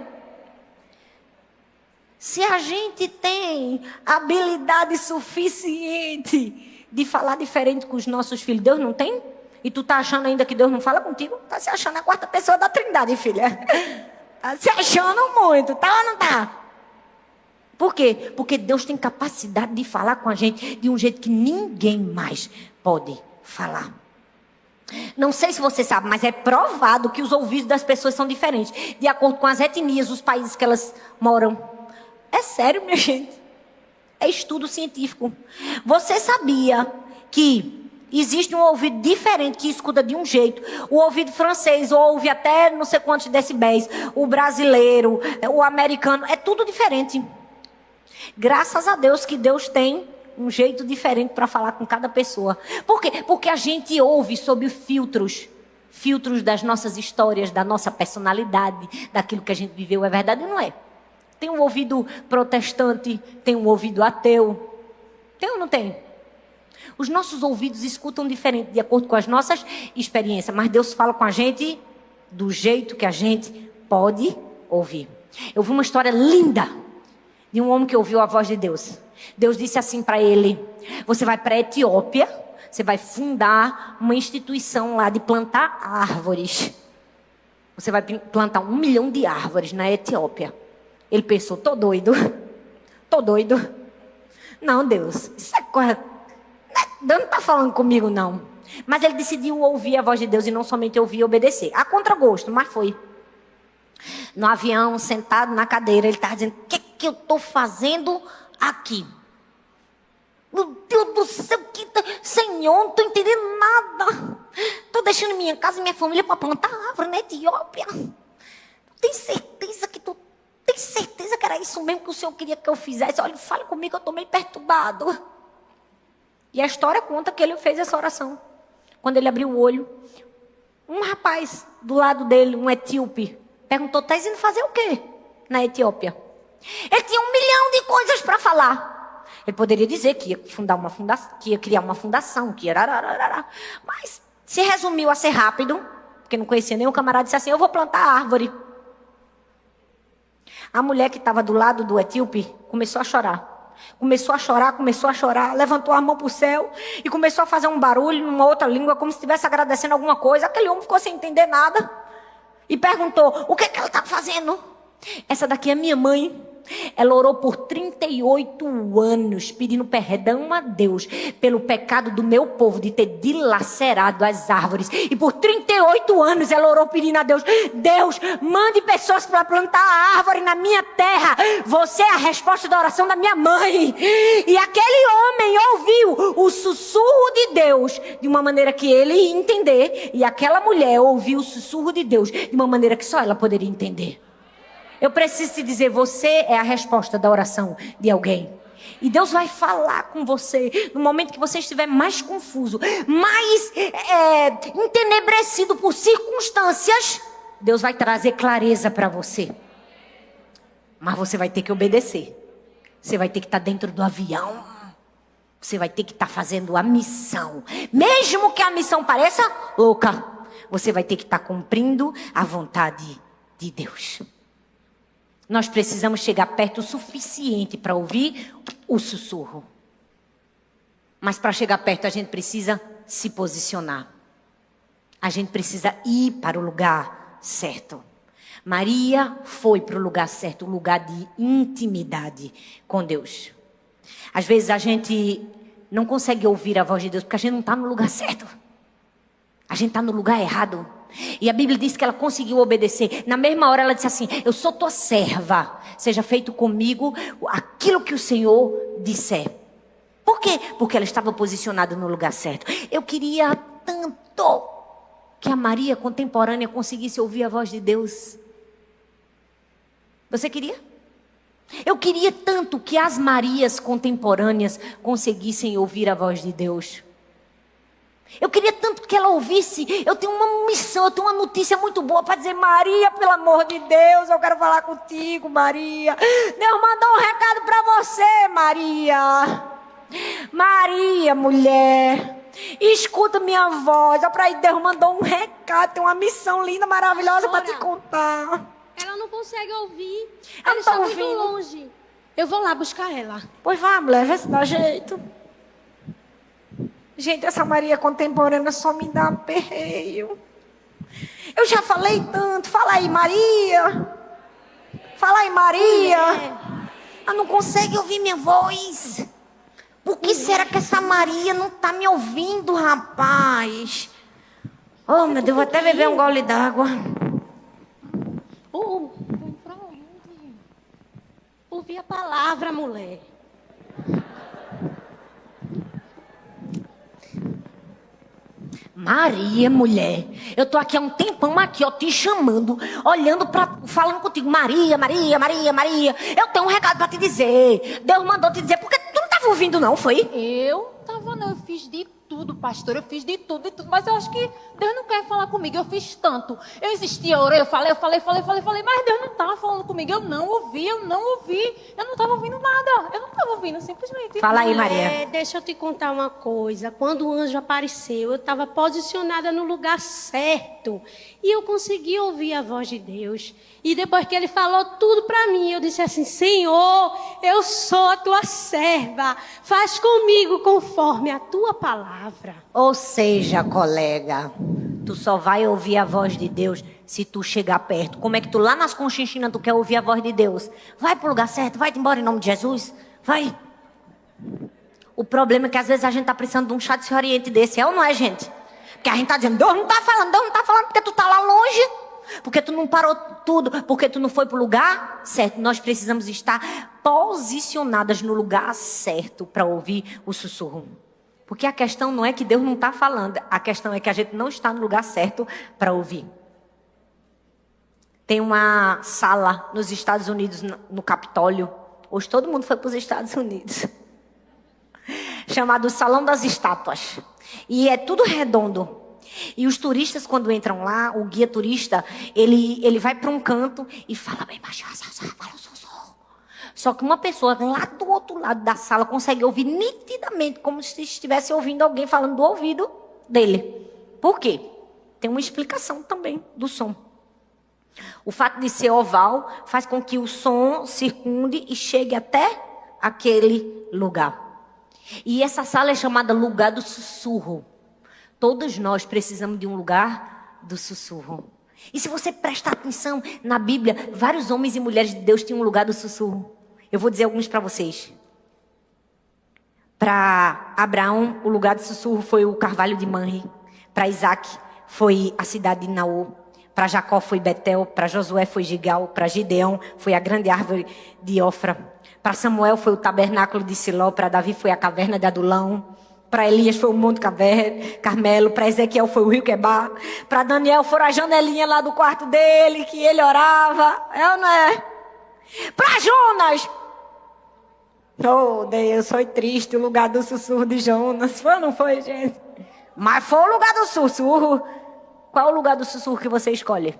Se a gente tem habilidade suficiente de falar diferente com os nossos filhos, Deus não tem? E tu tá achando ainda que Deus não fala contigo? Tá se achando a quarta pessoa da Trindade, filha. Tá se achando muito, tá ou não tá? Por quê? Porque Deus tem capacidade de falar com a gente de um jeito que ninguém mais pode falar. Não sei se você sabe, mas é provado que os ouvidos das pessoas são diferentes, de acordo com as etnias, os países que elas moram. É sério, minha gente. É estudo científico. Você sabia que existe um ouvido diferente que escuta de um jeito? O ouvido francês ouve até não sei quantos decibéis. O brasileiro, o americano, é tudo diferente. Graças a Deus que Deus tem um jeito diferente para falar com cada pessoa. Por quê? Porque a gente ouve sob filtros das nossas histórias, da nossa personalidade, daquilo que a gente viveu. É verdade ou não é? Tem um ouvido protestante, tem um ouvido ateu. Tem ou não tem? Os nossos ouvidos escutam diferente de acordo com as nossas experiências. Mas Deus fala com a gente do jeito que a gente pode ouvir. Eu vi uma história linda de um homem que ouviu a voz de Deus. Deus disse assim para ele: você vai para a Etiópia, você vai fundar uma instituição lá de plantar árvores. Você vai plantar 1 milhão de árvores na Etiópia. Ele pensou: tô doido. Não, Deus, isso é coisa... Deus não está falando comigo, não. Mas ele decidiu ouvir a voz de Deus e não somente ouvir e obedecer. A contragosto, mas foi. No avião, sentado na cadeira, ele estava dizendo: o que eu estou fazendo aqui? Meu Deus do céu, Senhor, não estou entendendo nada. Estou deixando minha casa e minha família para plantar árvore na Etiópia. Tem certeza que era isso mesmo que o Senhor queria que eu fizesse? Olha, fale comigo, eu estou meio perturbado. E a história conta que ele fez essa oração. Quando ele abriu o olho, um rapaz do lado dele, um etíope, perguntou: tá indo fazer o quê na Etiópia? Ele tinha 1 milhão de coisas para falar. Ele poderia dizer que ia fundar uma fundação, que ia criar uma fundação, que ia... Mas se resumiu a ser rápido, porque não conhecia nenhum camarada, disse assim: eu vou plantar árvore. A mulher que estava do lado do etíope começou a chorar. Começou a chorar, levantou a mão para o céu e começou a fazer um barulho numa outra língua, como se estivesse agradecendo alguma coisa. Aquele homem ficou sem entender nada e perguntou: o que ela está fazendo? Essa daqui é minha mãe. Ela orou por 38 anos, pedindo perdão a Deus pelo pecado do meu povo de ter dilacerado as árvores. E por 38 anos ela orou pedindo a Deus: Deus, mande pessoas para plantar a árvore na minha terra. Você é a resposta da oração da minha mãe. E aquele homem ouviu o sussurro de Deus de uma maneira que ele ia entender. E aquela mulher ouviu o sussurro de Deus de uma maneira que só ela poderia entender. Eu preciso te dizer, você é a resposta da oração de alguém. E Deus vai falar com você no momento que você estiver mais confuso, mais entenebrecido por circunstâncias. Deus vai trazer clareza para você. Mas você vai ter que obedecer. Você vai ter que estar dentro do avião. Você vai ter que estar fazendo a missão. Mesmo que a missão pareça louca, você vai ter que estar cumprindo a vontade de Deus. Nós precisamos chegar perto o suficiente para ouvir o sussurro. Mas para chegar perto a gente precisa se posicionar. A gente precisa ir para o lugar certo. Maria foi para o lugar certo, o lugar de intimidade com Deus. Às vezes a gente não consegue ouvir a voz de Deus porque a gente não está no lugar certo. A gente está no lugar errado. E a Bíblia diz que ela conseguiu obedecer. Na mesma hora ela disse assim: eu sou tua serva, seja feito comigo aquilo que o Senhor disser. Por quê? Porque ela estava posicionada no lugar certo. Eu queria tanto que a Maria contemporânea conseguisse ouvir a voz de Deus. Você queria? Eu queria tanto que as Marias contemporâneas conseguissem ouvir a voz de Deus. Eu queria tanto que ela ouvisse. Eu tenho uma missão, eu tenho uma notícia muito boa para dizer: Maria, pelo amor de Deus, eu quero falar contigo, Maria. Deus mandou um recado para você, Maria. Maria, mulher, escuta minha voz. Olha para aí, Deus mandou um recado, tem uma missão linda, maravilhosa para te contar. Ela não consegue ouvir. Ela Ela está ouvindo. muito longe. Eu vou lá buscar ela. Pois vá, mulher, vê se dá jeito. Gente, essa Maria contemporânea só me dá aperreio. Eu já falei tanto. Fala aí, Maria. Fala aí, Maria. Ela não consegue ouvir minha voz. Por que será que essa Maria não está me ouvindo, rapaz? Oh, meu Deus, vou até beber um gole d'água. Ouvir a palavra, mulher. Maria, mulher, eu tô aqui há um tempão aqui, ó, te chamando, olhando falando contigo. Maria, Maria, Maria, Maria, eu tenho um recado pra te dizer. Deus mandou te dizer, porque tu não tava ouvindo não, foi? Eu tava não, eu fiz de tudo, pastor, eu fiz de tudo, mas eu acho que Deus não quer falar comigo, eu fiz tanto. Eu insisti, eu orei, eu falei, mas Deus não estava falando comigo, eu não ouvi, eu não estava ouvindo nada, eu não estava ouvindo, simplesmente. Fala aí, Maria. Deixa eu te contar uma coisa, quando o anjo apareceu, eu estava posicionada no lugar certo, e eu consegui ouvir a voz de Deus, e depois que ele falou tudo para mim, eu disse assim: Senhor, eu sou a tua serva, faz comigo conforme a tua palavra. Ou seja, colega, tu só vai ouvir a voz de Deus se tu chegar perto. Como é que tu lá nas Conchinchinas tu quer ouvir a voz de Deus? Vai pro lugar certo, vai embora em nome de Jesus, vai. O problema é que às vezes a gente tá precisando de um chá de oriente desse, é ou não é, gente? Porque a gente tá dizendo: Deus não tá falando porque tu tá lá longe. Porque tu não parou tudo, porque tu não foi para o lugar certo. Nós precisamos estar posicionadas no lugar certo para ouvir o sussurro. Porque a questão não é que Deus não está falando, a questão é que a gente não está no lugar certo para ouvir. Tem uma sala nos Estados Unidos, no Capitólio. Hoje todo mundo foi para os Estados Unidos. Chamado Salão das Estátuas. E é tudo redondo. E os turistas, quando entram lá, o guia turista, ele vai para um canto e fala bem baixo, fala o sussurro. Só que uma pessoa lá do outro lado da sala consegue ouvir nitidamente, como se estivesse ouvindo alguém falando do ouvido dele. Por quê? Tem uma explicação também do som. O fato de ser oval faz com que o som circunde e chegue até aquele lugar. E essa sala é chamada lugar do sussurro. Todos nós precisamos de um lugar do sussurro. E se você prestar atenção na Bíblia, vários homens e mulheres de Deus tinham um lugar do sussurro. Eu vou dizer alguns para vocês. Para Abraão, o lugar do sussurro foi o carvalho de Manre. Para Isaac, foi a cidade de Naô. Para Jacó foi Betel. Para Josué foi Gigal. Para Gideão foi a grande árvore de Ofra. Para Samuel foi o tabernáculo de Siló. Para Davi foi a caverna de Adulão. Para Elias foi o Monte Carmelo. Para Ezequiel foi o rio Quebar. Para Daniel foram a janelinha lá do quarto dele, que ele orava. É ou não é? Para Jonas. Oh, Deus, foi triste o lugar do sussurro de Jonas. Foi ou não foi, gente? Mas foi o lugar do sussurro. Qual é o lugar do sussurro que você escolhe?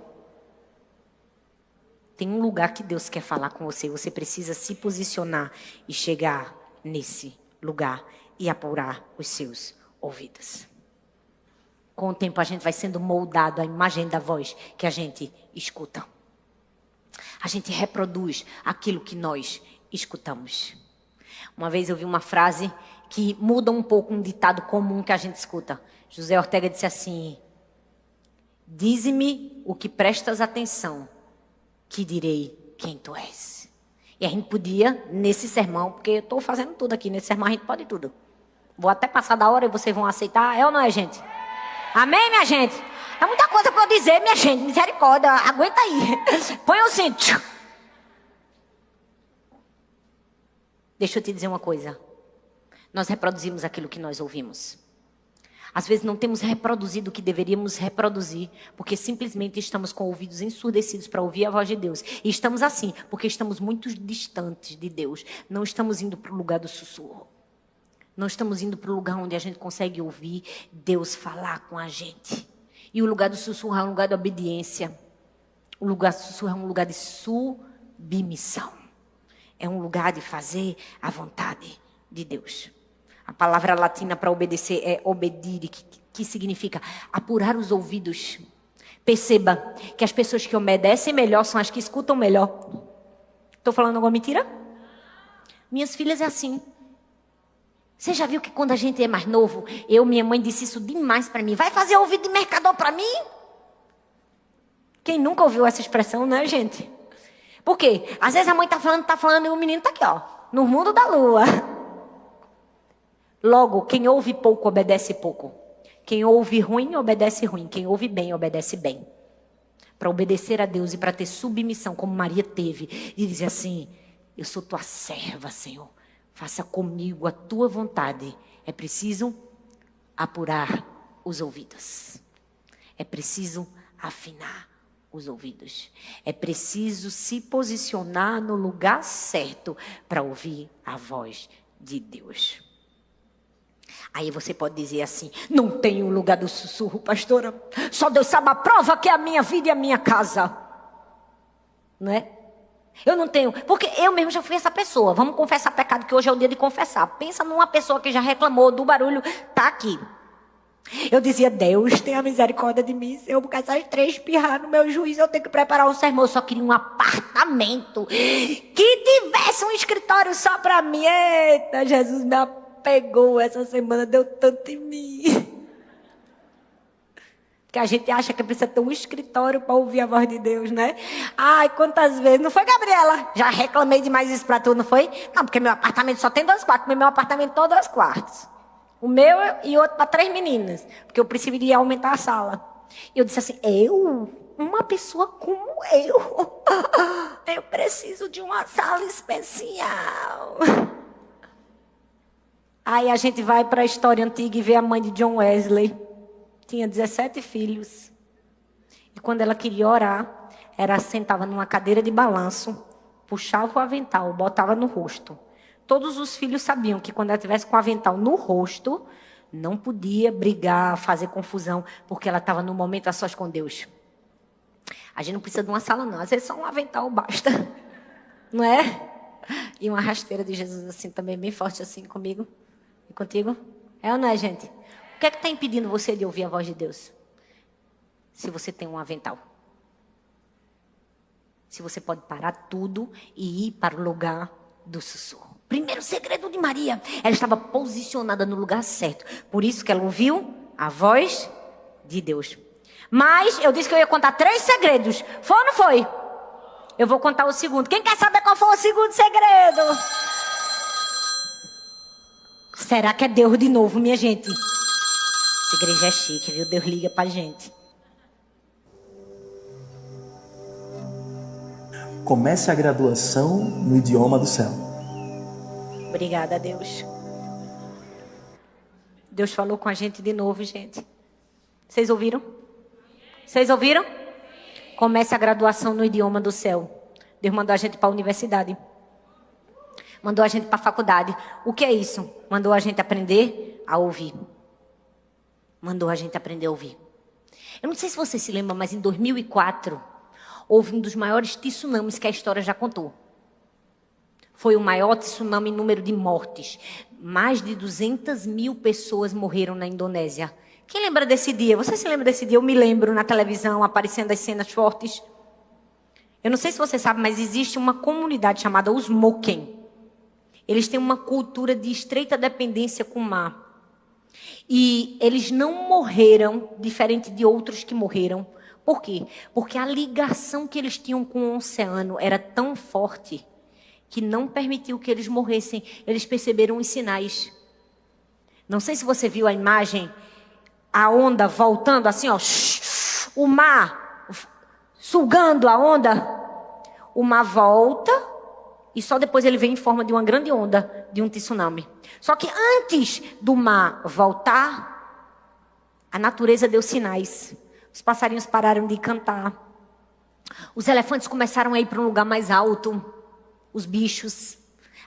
Tem um lugar que Deus quer falar com você. Você precisa se posicionar e chegar nesse lugar e apurar os seus ouvidos. Com o tempo a gente vai sendo moldado à imagem da voz que a gente escuta. A gente reproduz aquilo que nós escutamos. Uma vez eu vi uma frase que muda um pouco um ditado comum que a gente escuta. José Ortega disse assim: dize-me o que prestas atenção, que direi quem tu és. E a gente podia, nesse sermão, porque eu estou fazendo tudo aqui, nesse sermão a gente pode tudo. Vou até passar da hora e vocês vão aceitar, é ou não é, gente? Amém, minha gente? É muita coisa para eu dizer, minha gente, misericórdia, aguenta aí. Põe o cinto. Deixa eu te dizer uma coisa. Nós reproduzimos aquilo que nós ouvimos. Às vezes não temos reproduzido o que deveríamos reproduzir, porque simplesmente estamos com ouvidos ensurdecidos para ouvir a voz de Deus. E estamos assim, porque estamos muito distantes de Deus. Não estamos indo para o lugar do sussurro. Não estamos indo para o lugar onde a gente consegue ouvir Deus falar com a gente. E o lugar do sussurro é um lugar de obediência. O lugar do sussurro é um lugar de submissão. É um lugar de fazer a vontade de Deus. A palavra latina para obedecer é obedire, que significa apurar os ouvidos. Perceba que as pessoas que obedecem melhor são as que escutam melhor. Estou falando alguma mentira? Minhas filhas é assim. Você já viu que quando a gente é mais novo, minha mãe disse isso demais para mim. Vai fazer ouvido de mercador para mim? Quem nunca ouviu essa expressão, né, gente? Por quê? Às vezes a mãe tá falando e o menino tá aqui, ó, no mundo da lua. Logo, quem ouve pouco, obedece pouco. Quem ouve ruim, obedece ruim. Quem ouve bem, obedece bem. Para obedecer a Deus e para ter submissão, como Maria teve, e dizer assim: eu sou tua serva, Senhor. Faça comigo a tua vontade. É preciso apurar os ouvidos. É preciso afinar os ouvidos. É preciso se posicionar no lugar certo para ouvir a voz de Deus. Aí você pode dizer assim: não tem o lugar do sussurro, pastora. Só Deus sabe a prova que é a minha vida e a minha casa. Não é? Eu não tenho, porque eu mesmo já fui essa pessoa. Vamos confessar pecado, que hoje é o dia de confessar. Pensa numa pessoa que já reclamou do barulho, tá aqui. Eu dizia: Deus, tenha misericórdia de mim, Senhor, porque essas 3 espirrar no meu juízo, eu tenho que preparar um sermão. Eu só queria um apartamento que tivesse um escritório só para mim. Eita, Jesus me apegou essa semana, deu tanto em mim. Que a gente acha que precisa ter um escritório para ouvir a voz de Deus, né? Ai, quantas vezes. Não foi, Gabriela? Já reclamei demais isso para tu, não foi? Não, porque meu apartamento só tem 2 quartos. Meu apartamento tem 2 quartos. O meu e outro para 3 meninas. Porque eu preferiria aumentar a sala. E eu disse assim: uma pessoa como eu preciso de uma sala especial. Aí a gente vai para a história antiga e vê a mãe de John Wesley. Tinha 17 filhos. E quando ela queria orar, ela sentava numa cadeira de balanço, puxava o avental, botava no rosto. Todos os filhos sabiam que quando ela estivesse com o avental no rosto, não podia brigar, fazer confusão, porque ela estava no momento a sós com Deus. A gente não precisa de uma sala, não. Às vezes só um avental basta. Não é? E uma rasteira de Jesus assim também, bem forte assim comigo e contigo. É ou não é, gente? O que é que está impedindo você de ouvir a voz de Deus? Se você tem um avental. Se você pode parar tudo e ir para o lugar do sussurro. Primeiro segredo de Maria. Ela estava posicionada no lugar certo. Por isso que ela ouviu a voz de Deus. Mas eu disse que eu ia contar 3 segredos. Foi ou não foi? Eu vou contar o segundo. Quem quer saber qual foi o segundo segredo? Será que é Deus de novo, minha gente? Essa igreja é chique, viu? Deus liga pra gente. Comece a graduação no idioma do céu. Obrigada, Deus. Deus falou com a gente de novo, gente. Vocês ouviram? Vocês ouviram? Comece a graduação no idioma do céu. Deus mandou a gente para a universidade. Mandou a gente para a faculdade. O que é isso? Mandou a gente aprender a ouvir. Mandou a gente aprender a ouvir. Eu não sei se você se lembra, mas em 2004, houve um dos maiores tsunamis que a história já contou. Foi o maior tsunami em número de mortes. Mais de 200 mil pessoas morreram na Indonésia. Quem lembra desse dia? Você se lembra desse dia? Eu me lembro na televisão, aparecendo as cenas fortes. Eu não sei se você sabe, mas existe uma comunidade chamada os Moken. Eles têm uma cultura de estreita dependência com o mar. E eles não morreram, diferente de outros que morreram. Por quê? Porque a ligação que eles tinham com o oceano era tão forte que não permitiu que eles morressem. Eles perceberam os sinais. Não sei se você viu a imagem, a onda voltando assim, ó, o mar sugando a onda. O mar volta e só depois ele vem em forma de uma grande onda, de um tsunami. Só que antes do mar voltar, a natureza deu sinais. Os passarinhos pararam de cantar. Os elefantes começaram a ir para um lugar mais alto. Os bichos.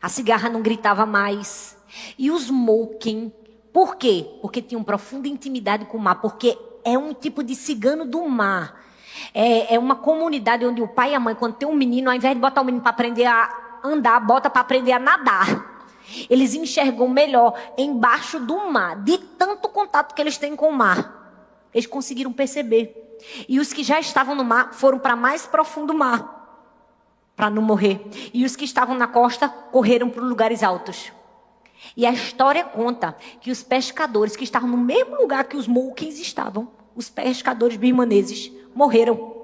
A cigarra não gritava mais. E os Moken, por quê? Porque tinham profunda intimidade com o mar. Porque é um tipo de cigano do mar. É uma comunidade onde o pai e a mãe, quando tem um menino, ao invés de botar o menino para aprender a andar, bota para aprender a nadar. Eles enxergam melhor embaixo do mar, de tanto contato que eles têm com o mar. Eles conseguiram perceber. E os que já estavam no mar foram para mais profundo mar, para não morrer. E os que estavam na costa correram para lugares altos. E a história conta que os pescadores que estavam no mesmo lugar que os Mokens estavam, os pescadores birmaneses, morreram.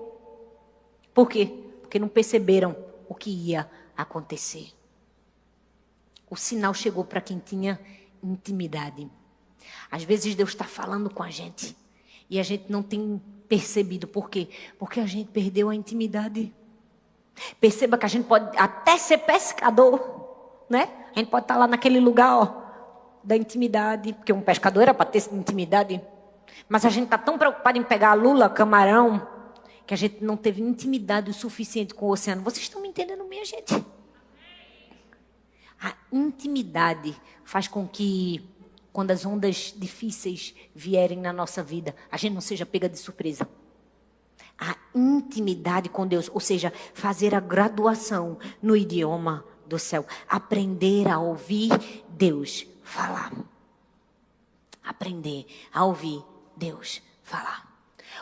Por quê? Porque não perceberam o que ia acontecer. O sinal chegou para quem tinha intimidade. Às vezes Deus está falando com a gente e a gente não tem percebido. Por quê? Porque a gente perdeu a intimidade. Perceba que a gente pode até ser pescador, né? A gente pode estar lá naquele lugar, ó, da intimidade, porque um pescador era para ter intimidade. Mas a gente está tão preocupado em pegar a lula, camarão, que a gente não teve intimidade o suficiente com o oceano. Vocês estão me entendendo, minha gente? A intimidade faz com que, quando as ondas difíceis vierem na nossa vida, a gente não seja pega de surpresa. A intimidade com Deus, ou seja, fazer a graduação no idioma do céu. Aprender a ouvir Deus falar. Aprender a ouvir Deus falar.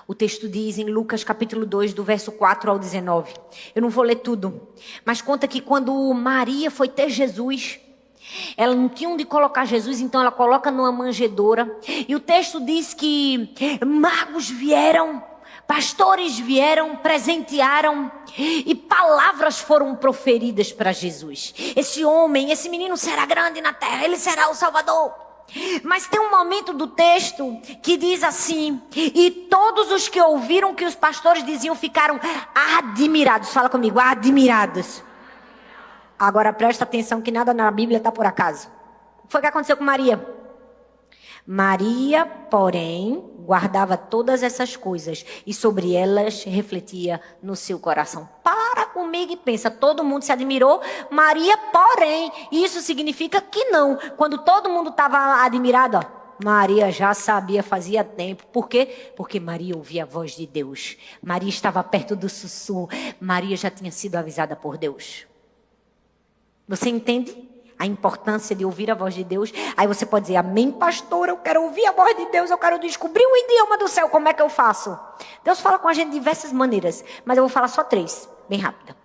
O texto diz em Lucas capítulo 2, do verso 4 ao 19. Eu não vou ler tudo, mas conta que quando Maria foi ter Jesus, ela não tinha onde colocar Jesus, então ela coloca numa manjedoura. E o texto diz que magos vieram, pastores vieram, presentearam e palavras foram proferidas para Jesus. Esse homem, esse menino será grande na terra, ele será o Salvador. Mas tem um momento do texto que diz assim: e todos os que ouviram o que os pastores diziam ficaram admirados. Fala comigo, admirados. Agora presta atenção que nada na Bíblia está por acaso. O que foi que aconteceu com Maria? Maria, porém, guardava todas essas coisas e sobre elas refletia no seu coração. Para comigo e pensa, todo mundo se admirou, Maria, porém, isso significa que não. Quando todo mundo estava admirado, ó, Maria já sabia, fazia tempo. Por quê? Porque Maria ouvia a voz de Deus. Maria estava perto do sussurro. Maria já tinha sido avisada por Deus. Você entende a importância de ouvir a voz de Deus? Aí você pode dizer, amém, pastor, eu quero ouvir a voz de Deus, eu quero descobrir o idioma do céu, como é que eu faço? Deus fala com a gente de diversas maneiras, mas eu vou falar só 3, bem rápida.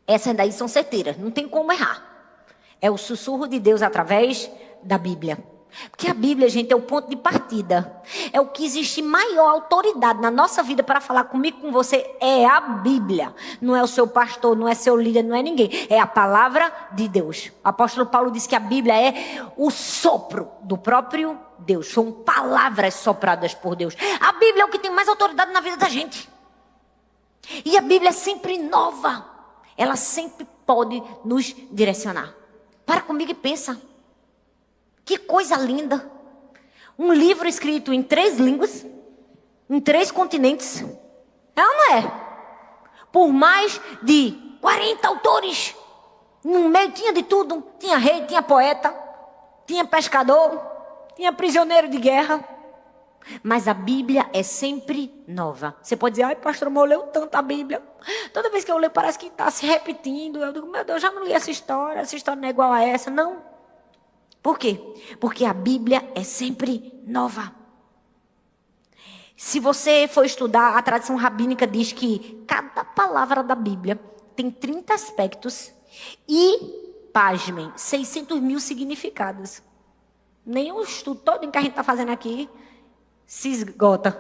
Essas daí são certeiras, não tem como errar. É o sussurro de Deus através da Bíblia. Porque a Bíblia, gente, é o ponto de partida. É o que existe maior autoridade na nossa vida para falar comigo, com você, é a Bíblia. Não é o seu pastor, não é seu líder, não é ninguém. É a palavra de Deus. O apóstolo Paulo diz que a Bíblia é o sopro do próprio Deus. São palavras sopradas por Deus. A Bíblia é o que tem mais autoridade na vida da gente. E a Bíblia é sempre nova. Ela sempre pode nos direcionar. Para comigo e pensa. Que coisa linda. Um livro escrito em 3 línguas, em 3 continentes. É ou não é? Por mais de 40 autores. No meio tinha de tudo. Tinha rei, tinha poeta, tinha pescador, tinha prisioneiro de guerra. Mas a Bíblia é sempre nova. Você pode dizer, ai pastor, eu leio tanto a Bíblia. Toda vez que eu leio parece que está se repetindo. Eu digo, meu Deus, já não li essa história não é igual a essa. Não. Por quê? Porque a Bíblia é sempre nova. Se você for estudar, a tradição rabínica diz que cada palavra da Bíblia tem 30 aspectos e, pasmem, 600 mil significados. Nem o estudo todo que a gente está fazendo aqui se esgota.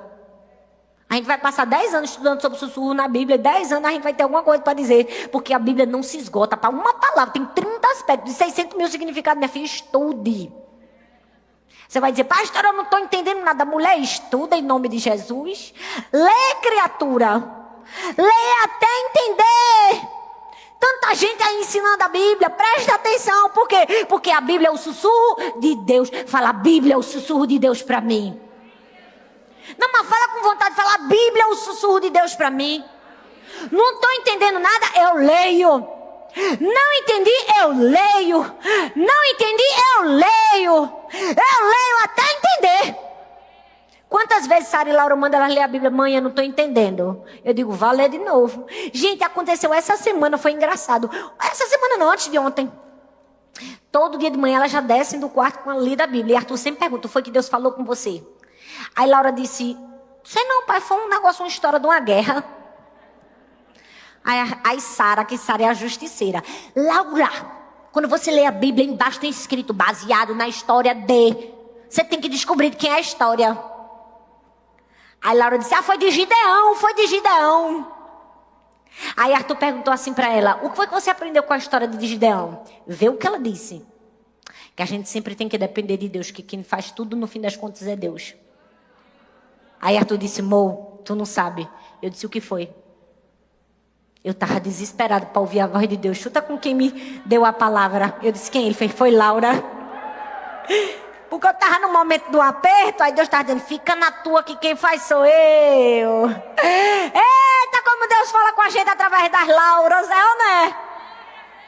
A gente vai passar 10 anos estudando sobre sussurro na Bíblia, 10 anos a gente vai ter alguma coisa para dizer, porque a Bíblia não se esgota. Para uma palavra, tem 30 aspectos, de 600 mil significados. Minha filha, estude. Você vai dizer, pastor, eu não estou entendendo nada. Mulher, estuda em nome de Jesus. Lê, criatura. Lê até entender. Tanta gente aí ensinando a Bíblia, presta atenção. Por quê? Porque a Bíblia é o sussurro de Deus. Fala, a Bíblia é o sussurro de Deus para mim. Não, mas fala com vontade de falar, a Bíblia é o sussurro de Deus para mim. Não estou entendendo nada, eu leio. Não entendi, eu leio. Não entendi, eu leio. Eu leio até entender. Quantas vezes Sara e Laura mandam elas ler a Bíblia? Mãe, eu não estou entendendo. Eu digo, vá ler de novo. Gente, aconteceu essa semana, foi engraçado. Essa semana não, antes de ontem. Todo dia de manhã elas já descem do quarto com a lida da Bíblia. E Arthur sempre pergunta, foi que Deus falou com você? Aí Laura disse, sei não, pai, foi um negócio, uma história de uma guerra. Aí Sara, que Sara é a justiceira. Laura, quando você lê a Bíblia, embaixo tem escrito, baseado na história de... Você tem que descobrir de quem é a história. Aí Laura disse, foi de Gideão, foi de Gideão. Aí Arthur perguntou assim para ela, o que foi que você aprendeu com a história de Gideão? Vê o que ela disse. Que a gente sempre tem que depender de Deus, que quem faz tudo no fim das contas é Deus. Aí Arthur disse, Mo, tu não sabe. Eu disse, o que foi? Eu estava desesperado para ouvir a voz de Deus. Chuta com quem me deu a palavra. Eu disse, quem ele fez? Foi Laura. Porque eu estava no momento do aperto, aí Deus estava dizendo, fica na tua que quem faz sou eu. Eita, como Deus fala com a gente através das Lauras, é ou não é?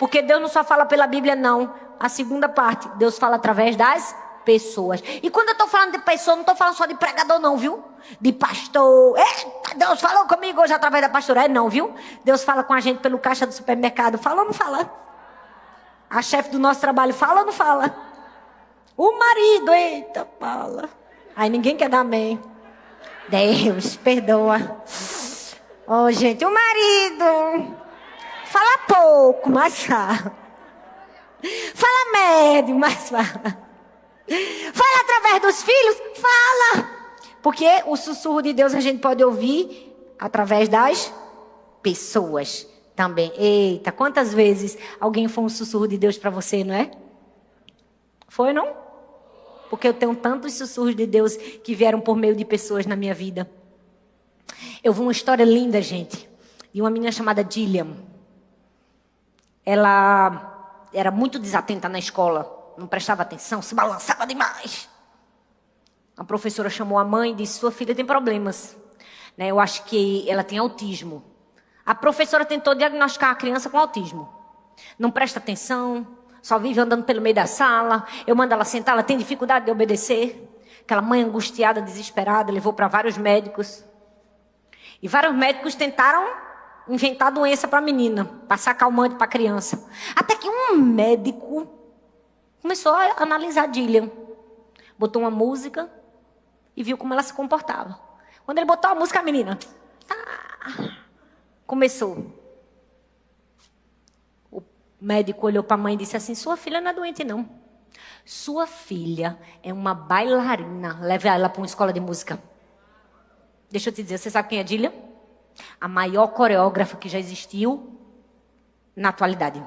Porque Deus não só fala pela Bíblia, não. A segunda parte, Deus fala através das pessoas. E quando eu estou falando de pessoa, não estou falando só de pregador não, viu? De pastor. Eita, Deus falou comigo hoje através da pastora. Não, viu? Deus fala com a gente pelo caixa do supermercado. Fala ou não fala? A chefe do nosso trabalho fala ou não fala? O marido, eita, fala. Aí ninguém quer dar amém. Deus, perdoa. Oh, gente, o marido fala pouco, mas fala. Fala médio, mas fala. Fala através dos filhos? Fala. Porque o sussurro de Deus a gente pode ouvir através das pessoas também. Eita, quantas vezes alguém foi um sussurro de Deus para você, não é? Foi, não? Porque eu tenho tantos sussurros de Deus que vieram por meio de pessoas na minha vida. Eu vi uma história linda, gente, de uma menina chamada Gillian. Ela era muito desatenta na escola, não prestava atenção, se balançava demais. A professora chamou a mãe e disse, sua filha tem problemas. Eu acho que ela tem autismo. A professora tentou diagnosticar a criança com autismo. Não presta atenção, só vive andando pelo meio da sala. Eu mando ela sentar, ela tem dificuldade de obedecer. Aquela mãe angustiada, desesperada, levou para vários médicos. E vários médicos tentaram inventar doença para a menina, passar calmante para a criança. Até que um médico começou a analisar a Gillian. Botou uma música e viu como ela se comportava. Quando ele botou a música, a menina começou. O médico olhou para a mãe e disse assim, sua filha não é doente, não. Sua filha é uma bailarina. Leve ela para uma escola de música. Deixa eu te dizer, você sabe quem é Gillian? A maior coreógrafa que já existiu na atualidade.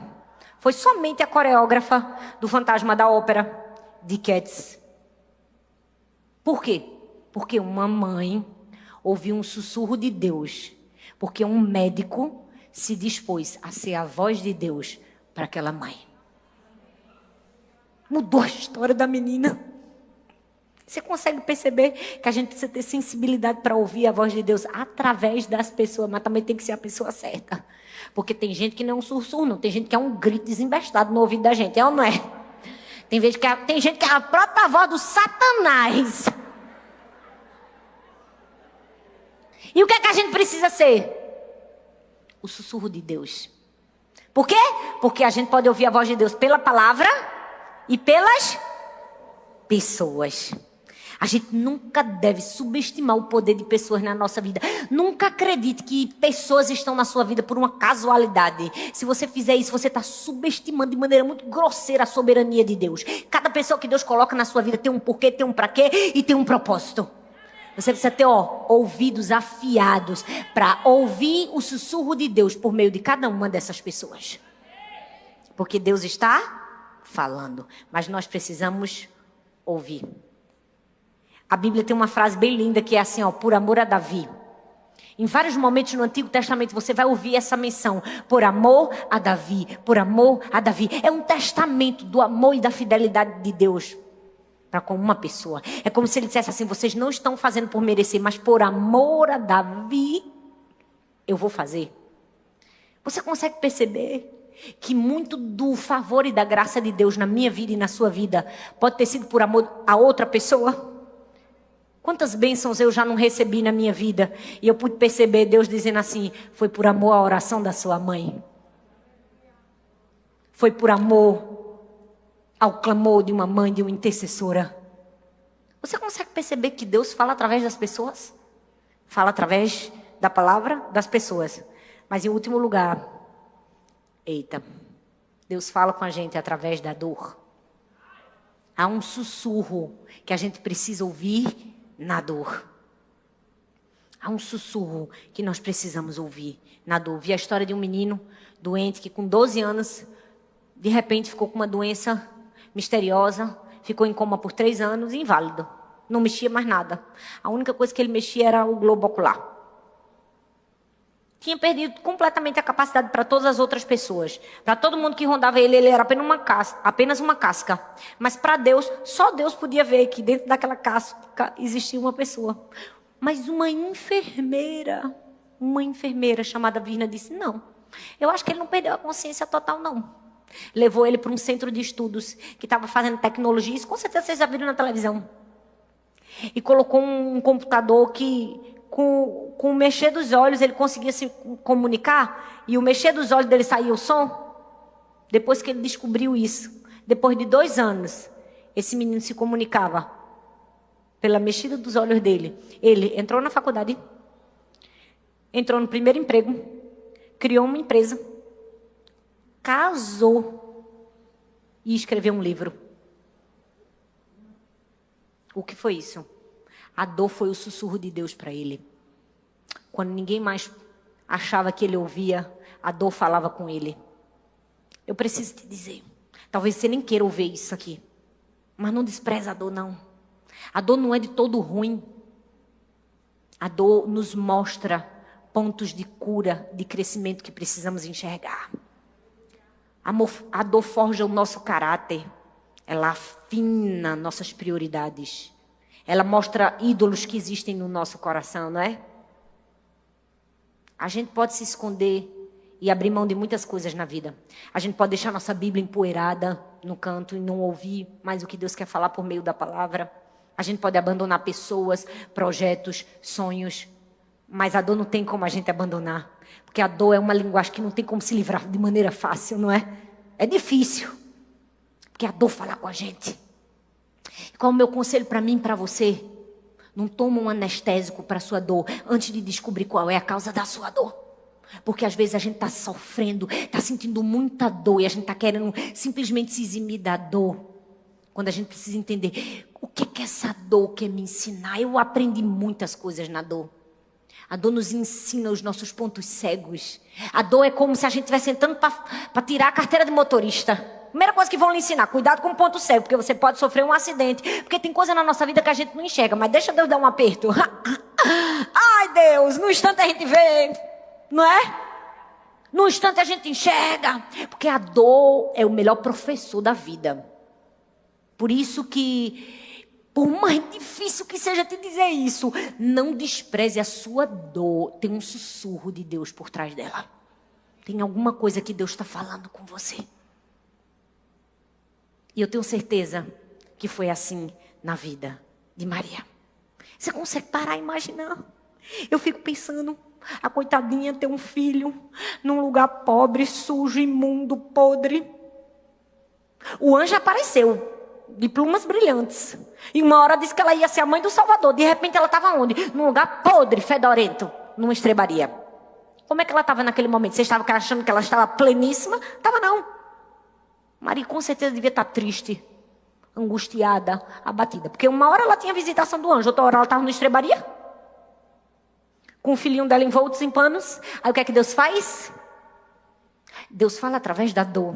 Foi somente a coreógrafa do Fantasma da Ópera, de Cats. Por quê? Porque uma mãe ouviu um sussurro de Deus. Porque um médico se dispôs a ser a voz de Deus para aquela mãe. Mudou a história da menina. Você consegue perceber que a gente precisa ter sensibilidade para ouvir a voz de Deus através das pessoas, mas também tem que ser a pessoa certa. Porque tem gente que não é um sussurro, não. Tem gente que é um grito desembestado no ouvido da gente, é ou não é? Tem gente que é a própria voz do Satanás. E o que é que a gente precisa ser? O sussurro de Deus. Por quê? Porque a gente pode ouvir a voz de Deus pela palavra e pelas pessoas. A gente nunca deve subestimar o poder de pessoas na nossa vida. Nunca acredite que pessoas estão na sua vida por uma casualidade. Se você fizer isso, você está subestimando de maneira muito grosseira a soberania de Deus. Cada pessoa que Deus coloca na sua vida tem um porquê, tem um pra quê e tem um propósito. Você precisa ter ouvidos afiados para ouvir o sussurro de Deus por meio de cada uma dessas pessoas. Porque Deus está falando, mas nós precisamos ouvir. A Bíblia tem uma frase bem linda que é assim, por amor a Davi. Em vários momentos no Antigo Testamento você vai ouvir essa menção, por amor a Davi, por amor a Davi. É um testamento do amor e da fidelidade de Deus para com uma pessoa. É como se ele dissesse assim, vocês não estão fazendo por merecer, mas por amor a Davi, eu vou fazer. Você consegue perceber que muito do favor e da graça de Deus na minha vida e na sua vida pode ter sido por amor a outra pessoa? Quantas bênçãos eu já não recebi na minha vida e eu pude perceber Deus dizendo assim, foi por amor à oração da sua mãe. Foi por amor ao clamor de uma mãe, de uma intercessora. Você consegue perceber que Deus fala através das pessoas? Fala através da palavra das pessoas. Mas em último lugar, Deus fala com a gente através da dor. Há um sussurro que a gente precisa ouvir na dor. Há um sussurro que nós precisamos ouvir na dor. Vi a história de um menino doente que com 12 anos, de repente ficou com uma doença misteriosa, ficou em coma por 3 anos, inválido. Não mexia mais nada. A única coisa que ele mexia era o globo ocular. Tinha perdido completamente a capacidade para todas as outras pessoas. Para todo mundo que rondava ele era apenas uma casca. Mas para Deus, só Deus podia ver que dentro daquela casca existia uma pessoa. Mas uma enfermeira chamada Virna disse, não, eu acho que ele não perdeu a consciência total, não. Levou ele para um centro de estudos que estava fazendo tecnologia, isso com certeza vocês já viram na televisão. E colocou um computador que... Com o mexer dos olhos, ele conseguia se comunicar. E o mexer dos olhos dele saía o som. Depois que ele descobriu isso, depois de 2 anos, esse menino se comunicava pela mexida dos olhos dele. Ele entrou na faculdade, entrou no primeiro emprego, criou uma empresa, casou e escreveu um livro. O que foi isso? A dor foi o sussurro de Deus para ele. Quando ninguém mais achava que ele ouvia, a dor falava com ele. Eu preciso te dizer, talvez você nem queira ouvir isso aqui, mas não despreza a dor, não. A dor não é de todo ruim. A dor nos mostra pontos de cura, de crescimento que precisamos enxergar. A dor forja o nosso caráter. Ela afina nossas prioridades. Ela mostra ídolos que existem no nosso coração, não é? A gente pode se esconder e abrir mão de muitas coisas na vida. A gente pode deixar nossa Bíblia empoeirada no canto e não ouvir mais o que Deus quer falar por meio da palavra. A gente pode abandonar pessoas, projetos, sonhos. Mas a dor não tem como a gente abandonar. Porque a dor é uma linguagem que não tem como se livrar de maneira fácil, não é? É difícil. Porque a dor fala com a gente. Qual é o meu conselho para mim e para você? Não toma um anestésico para a sua dor antes de descobrir qual é a causa da sua dor. Porque às vezes a gente está sofrendo, está sentindo muita dor e a gente está querendo simplesmente se eximir da dor. Quando a gente precisa entender o que essa dor quer me ensinar. Eu aprendi muitas coisas na dor. A dor nos ensina os nossos pontos cegos. A dor é como se a gente estivesse sentando para tirar a carteira de motorista. Primeira coisa que vão lhe ensinar, cuidado com o ponto cego, porque você pode sofrer um acidente. Porque tem coisa na nossa vida que a gente não enxerga, mas deixa Deus dar um aperto. Ai, Deus, no instante a gente vê, não é? No instante a gente enxerga. Porque a dor é o melhor professor da vida. Por isso que, por mais difícil que seja te dizer isso, não despreze a sua dor. Tem um sussurro de Deus por trás dela. Tem alguma coisa que Deus está falando com você. E eu tenho certeza que foi assim na vida de Maria. Você consegue parar e imaginar? Eu fico pensando, a coitadinha ter um filho num lugar pobre, sujo, imundo, podre. O anjo apareceu. de plumas brilhantes. E uma hora disse que ela ia ser a mãe do Salvador. De repente ela estava onde? Num lugar podre, fedorento, numa estrebaria. Como é que ela estava naquele momento? Você estava achando que ela estava pleníssima? Estava não. Maria com certeza devia estar triste, angustiada, abatida. Porque uma hora ela tinha visitação do anjo, outra hora ela estava numa estrebaria, com o filhinho dela envoltos em panos. Aí o que é que Deus faz? Deus fala através da dor.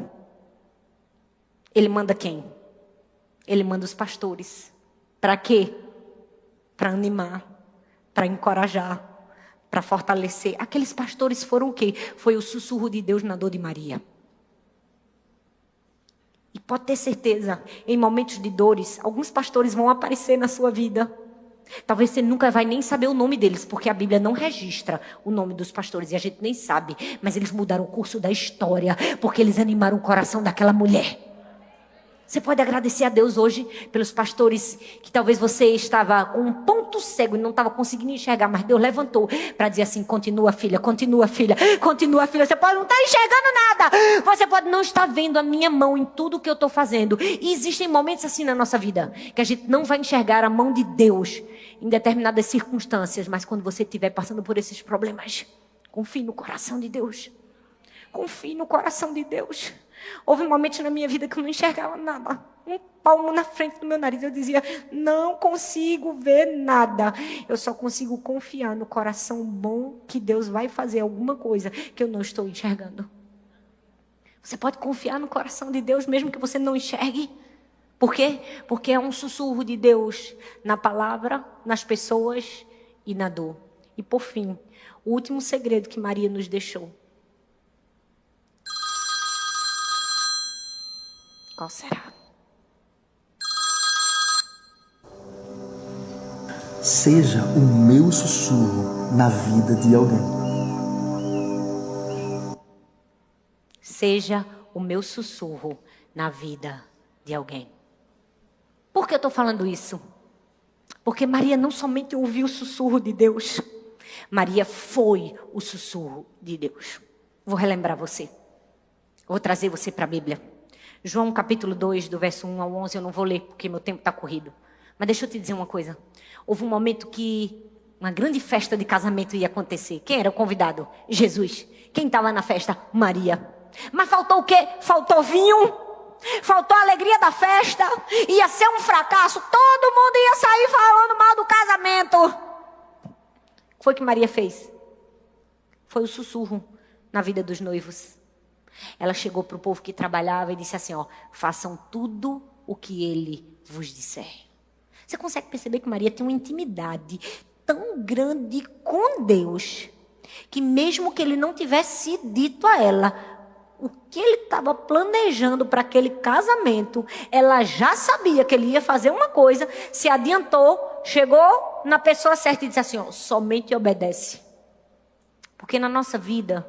Ele manda quem? Ele manda os pastores. Para quê? Para animar, para encorajar, para fortalecer. Aqueles pastores foram o quê? Foi o sussurro de Deus na dor de Maria. E pode ter certeza, em momentos de dores, alguns pastores vão aparecer na sua vida. Talvez você nunca vai nem saber o nome deles, porque a Bíblia não registra o nome dos pastores e a gente nem sabe. Mas eles mudaram o curso da história, porque eles animaram o coração daquela mulher. Você pode agradecer a Deus hoje pelos pastores que talvez você estava com um ponto cego e não estava conseguindo enxergar, mas Deus levantou para dizer assim: continua filha, continua filha, continua filha. Você pode não estar enxergando nada, você pode não estar vendo a minha mão em tudo que eu estou fazendo. E existem momentos assim na nossa vida, que a gente não vai enxergar a mão de Deus em determinadas circunstâncias, mas quando você estiver passando por esses problemas, confie no coração de Deus. Confie no coração de Deus. Houve momentos na minha vida que eu não enxergava nada. Um palmo na frente do meu nariz. Eu dizia, não consigo ver nada. Eu só consigo confiar no coração bom que Deus vai fazer alguma coisa que eu não estou enxergando. Você pode confiar no coração de Deus mesmo que você não enxergue. Por quê? Porque é um sussurro de Deus na palavra, nas pessoas e na dor. E por fim, o último segredo que Maria nos deixou. Qual será? Seja o meu sussurro na vida de alguém. Seja o meu sussurro na vida de alguém. Por que eu estou falando isso? Porque Maria não somente ouviu o sussurro de Deus, Maria foi o sussurro de Deus. Vou relembrar você. Vou trazer você para a Bíblia. João capítulo 2, do verso 1 ao 11, eu não vou ler porque meu tempo está corrido. Mas deixa eu te dizer uma coisa. Houve um momento que uma grande festa de casamento ia acontecer. Quem era o convidado? Jesus. Quem estava na festa? Maria. Mas faltou o quê? Faltou vinho. Faltou a alegria da festa. Ia ser um fracasso. Todo mundo ia sair falando mal do casamento. O que foi que Maria fez? Foi o sussurro na vida dos noivos. Ela chegou para o povo que trabalhava e disse assim, ó, façam tudo o que ele vos disser. Você consegue perceber que Maria tem uma intimidade tão grande com Deus, que mesmo que ele não tivesse dito a ela o que ele estava planejando para aquele casamento, ela já sabia que ele ia fazer uma coisa, se adiantou, chegou na pessoa certa e disse assim, ó, somente obedece. Porque na nossa vida,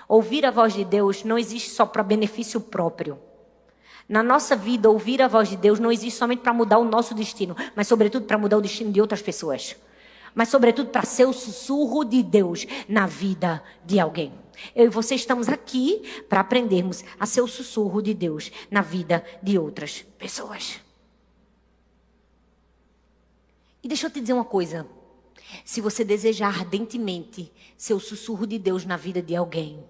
ouvir a voz de Deus não existe só para benefício próprio. Na nossa vida, ouvir a voz de Deus não existe somente para mudar o nosso destino, mas sobretudo para mudar o destino de outras pessoas. Mas sobretudo para ser o sussurro de Deus na vida de alguém. Eu e você estamos aqui para aprendermos a ser o sussurro de Deus na vida de outras pessoas. E deixa eu te dizer uma coisa. Se você desejar ardentemente ser o sussurro de Deus na vida de alguém,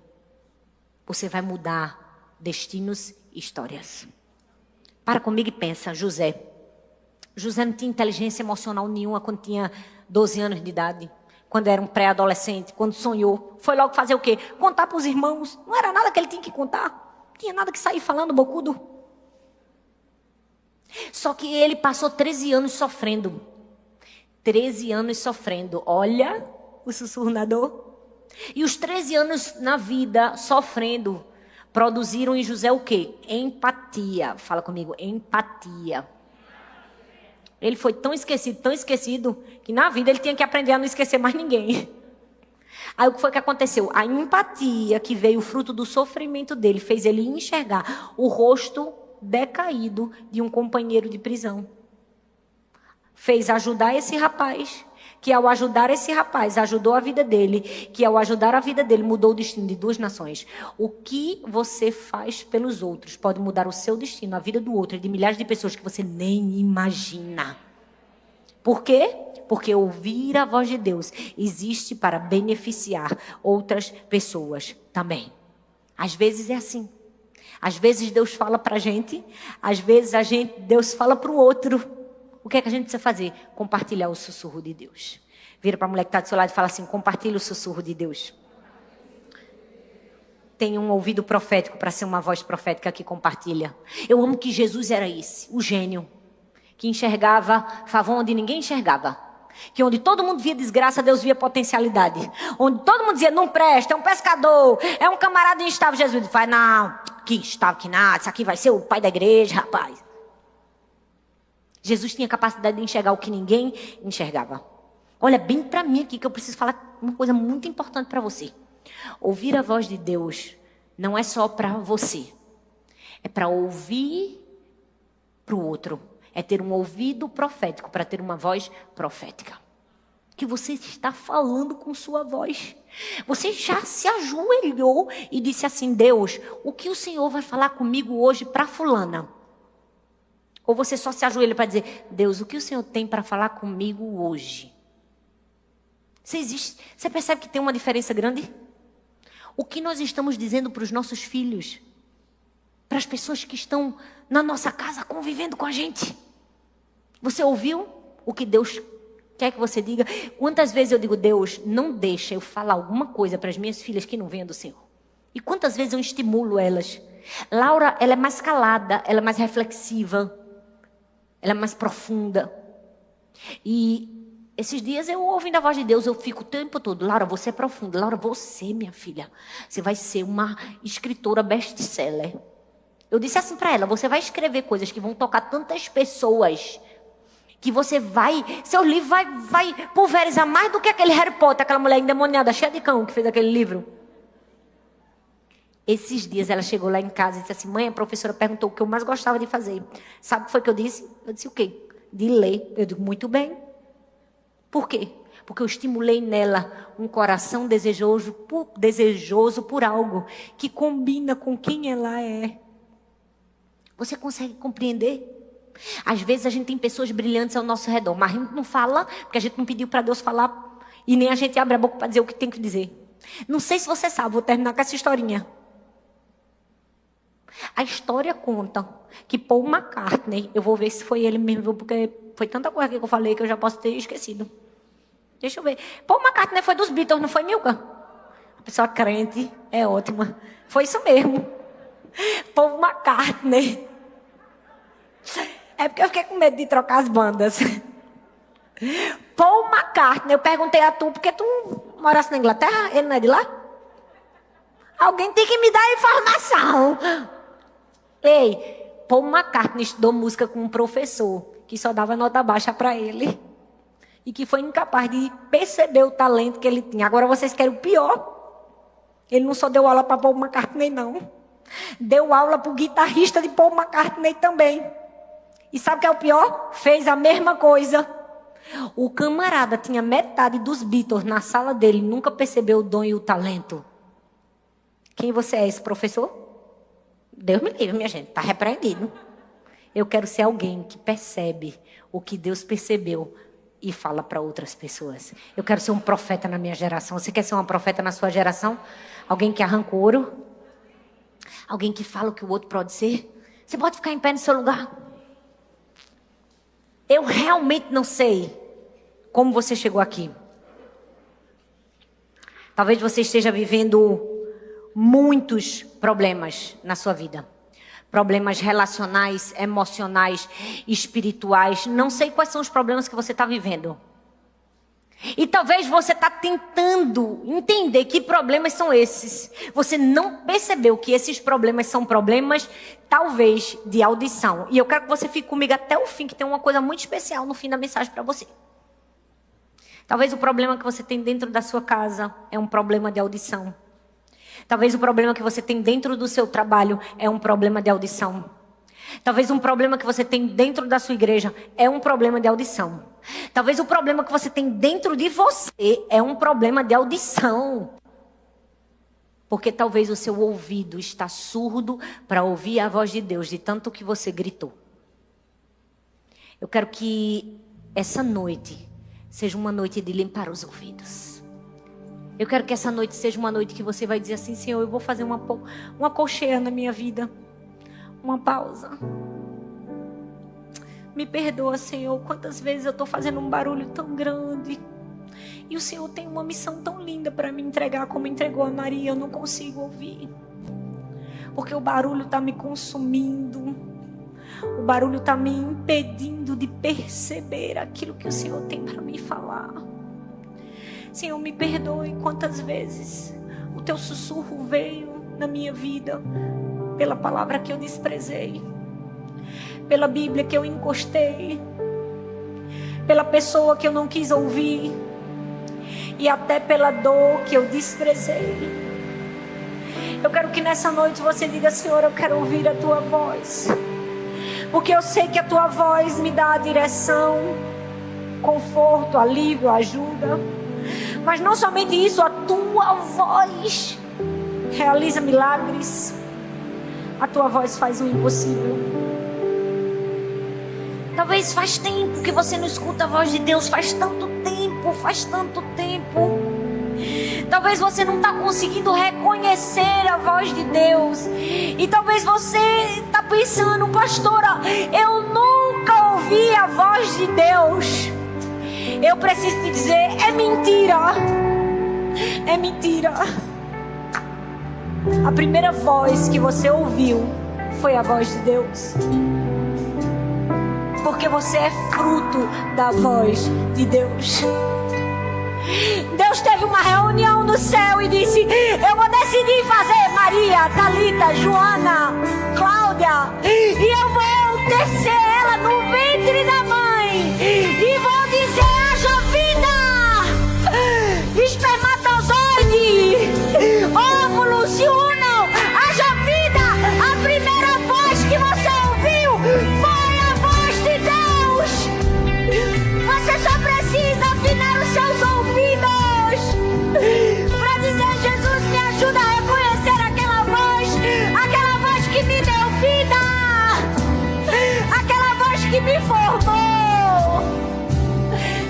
você vai mudar destinos e histórias. Para comigo e pensa, José. José não tinha inteligência emocional nenhuma quando tinha 12 anos de idade. Quando era um pré-adolescente, quando sonhou. Foi logo fazer o quê? Contar para os irmãos. Não era nada que ele tinha que contar. Não tinha nada que sair falando bocudo. Só que ele passou 13 anos sofrendo. 13 anos sofrendo. Olha o sussurro na dor. E os 13 anos na vida sofrendo produziram em José o quê? Empatia. Fala comigo, empatia. Ele foi tão esquecido, que na vida ele tinha que aprender a não esquecer mais ninguém. Aí o que foi que aconteceu? A empatia que veio fruto do sofrimento dele fez ele enxergar o rosto decaído de um companheiro de prisão. Fez ajudar esse rapaz que ao ajudar esse rapaz, ajudou a vida dele, que ao ajudar a vida dele, mudou o destino de 2 nações. O que você faz pelos outros pode mudar o seu destino, a vida do outro, e de milhares de pessoas que você nem imagina. Por quê? Porque ouvir a voz de Deus existe para beneficiar outras pessoas também. Às vezes é assim. Às vezes Deus fala para a gente, às vezes Deus fala para o outro. O que é que a gente precisa fazer? Compartilhar o sussurro de Deus. Vira para a mulher que está do seu lado e fala assim, compartilha o sussurro de Deus. Tem um ouvido profético para ser uma voz profética que compartilha. Eu amo que Jesus era esse, o gênio, que enxergava favor onde ninguém enxergava. Que onde todo mundo via desgraça, Deus via potencialidade. Onde todo mundo dizia, não presta, é um pescador, é um camarada instável. Jesus fala, não, que instável, que nada, isso aqui vai ser o pai da igreja, rapaz. Jesus tinha capacidade de enxergar o que ninguém enxergava. Olha bem para mim aqui que eu preciso falar uma coisa muito importante para você. Ouvir a voz de Deus não é só para você. É para ouvir para o outro. É ter um ouvido profético para ter uma voz profética. Que você está falando com sua voz. Você já se ajoelhou e disse assim, Deus, o que o Senhor vai falar comigo hoje para fulana? Ou você só se ajoelha para dizer, Deus, o que o Senhor tem para falar comigo hoje? Você percebe que tem uma diferença grande? O que nós estamos dizendo para os nossos filhos? Para as pessoas que estão na nossa casa convivendo com a gente? Você ouviu o que Deus quer que você diga? Quantas vezes eu digo, Deus, não deixa eu falar alguma coisa para as minhas filhas que não venha do Senhor? E quantas vezes eu estimulo elas? Laura, ela é mais calada, ela é mais reflexiva. Ela é mais profunda. E esses dias eu ouvindo a voz de Deus, eu fico o tempo todo, Laura, você é profunda. Laura, você, minha filha, você vai ser uma escritora best-seller. Eu disse assim para ela, você vai escrever coisas que vão tocar tantas pessoas, que você vai, seu livro vai pulverizar mais do que aquele Harry Potter, aquela mulher endemoniada, cheia de cão, que fez aquele livro. Esses dias ela chegou lá em casa e disse assim, mãe, a professora perguntou o que eu mais gostava de fazer. Sabe o que foi que eu disse? Eu disse o quê? De ler. Eu digo, muito bem. Por quê? Porque eu estimulei nela um coração desejoso por algo que combina com quem ela é. Você consegue compreender? Às vezes a gente tem pessoas brilhantes ao nosso redor, mas a gente não fala, porque a gente não pediu para Deus falar, e nem a gente abre a boca para dizer o que tem que dizer. Não sei se você sabe, vou terminar com essa historinha. A história conta que Paul McCartney, eu vou ver se foi ele mesmo, porque foi tanta coisa que eu falei que eu já posso ter esquecido. Deixa eu ver. Paul McCartney foi dos Beatles, não foi, Milka? A pessoa crente é ótima. Foi isso mesmo. Paul McCartney. É porque eu fiquei com medo de trocar as bandas. Paul McCartney, eu perguntei a tu, porque tu morasse na Inglaterra? Ele não é de lá? Alguém tem que me dar informação. Ei, Paul McCartney estudou música com um professor que só dava nota baixa para ele e que foi incapaz de perceber o talento que ele tinha. Agora vocês querem o pior? Ele não só deu aula para Paul McCartney, não. Deu aula para o guitarrista de Paul McCartney também. E sabe o que é o pior? Fez a mesma coisa. O camarada tinha metade dos Beatles na sala dele, nunca percebeu o dom e o talento. Quem você é, esse professor? Deus me livre, minha gente, está repreendido. Eu quero ser alguém que percebe o que Deus percebeu e fala para outras pessoas. Eu quero ser um profeta na minha geração. Você quer ser uma profeta na sua geração? Alguém que arranca o ouro? Alguém que fala o que o outro pode ser? Você pode ficar em pé no seu lugar? Eu realmente não sei como você chegou aqui. Talvez você esteja vivendo muitos problemas na sua vida. Problemas relacionais, emocionais, espirituais. Não sei quais são os problemas que você está vivendo. E talvez você está tentando entender que problemas são esses. Você não percebeu que esses problemas são problemas, talvez, de audição. E eu quero que você fique comigo até o fim, que tem uma coisa muito especial no fim da mensagem para você. Talvez o problema que você tem dentro da sua casa é um problema de audição. Talvez o problema que você tem dentro do seu trabalho é um problema de audição. Talvez um problema que você tem dentro da sua igreja é um problema de audição. Talvez o problema que você tem dentro de você é um problema de audição. Porque talvez o seu ouvido está surdo para ouvir a voz de Deus, de tanto que você gritou. Eu quero que essa noite seja uma noite de limpar os ouvidos. Eu quero que essa noite seja uma noite que você vai dizer assim: Senhor, eu vou fazer uma colcheia na minha vida. Uma pausa. Me perdoa, Senhor, quantas vezes eu estou fazendo um barulho tão grande. E o Senhor tem uma missão tão linda para me entregar, como entregou a Maria. Eu não consigo ouvir. Porque o barulho está me consumindo. O barulho está me impedindo de perceber aquilo que o Senhor tem para me falar. Senhor, me perdoe quantas vezes o teu sussurro veio na minha vida pela palavra que eu desprezei, pela Bíblia que eu encostei, pela pessoa que eu não quis ouvir e até pela dor que eu desprezei. Eu quero que nessa noite você diga: Senhor, eu quero ouvir a tua voz, porque eu sei que a tua voz me dá a direção, conforto, alívio, ajuda. Mas não somente isso, a tua voz realiza milagres. A tua voz faz o impossível. Talvez faz tempo que você não escuta a voz de Deus. Faz tanto tempo. Talvez você não está conseguindo reconhecer a voz de Deus. E talvez você está pensando: pastora, eu nunca ouvi a voz de Deus. Eu preciso te dizer, é mentira. É mentira. A primeira voz que você ouviu foi a voz de Deus. Porque você é fruto da voz de Deus. Deus teve uma reunião no céu e disse: eu vou decidir fazer Maria, Thalita, Joana, Cláudia, e eu vou descer ela no ventre da mãe e vou dizer: haja vida, espermatozoide, óvulo, se unam, haja vida. A primeira voz que você ouviu foi a voz de Deus. Você só precisa afinar os seus ouvidos para dizer: Jesus, me ajuda a reconhecer aquela voz que me deu vida, aquela voz que me formou.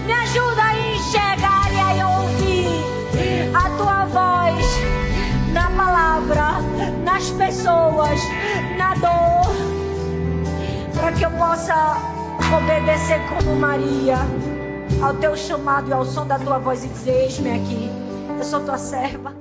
Me ajuda a enxergar e a ouvir a tua voz na palavra, nas pessoas, na dor, para que eu possa obedecer como Maria ao teu chamado e ao som da tua voz e dizer: eis-me aqui, eu sou tua serva.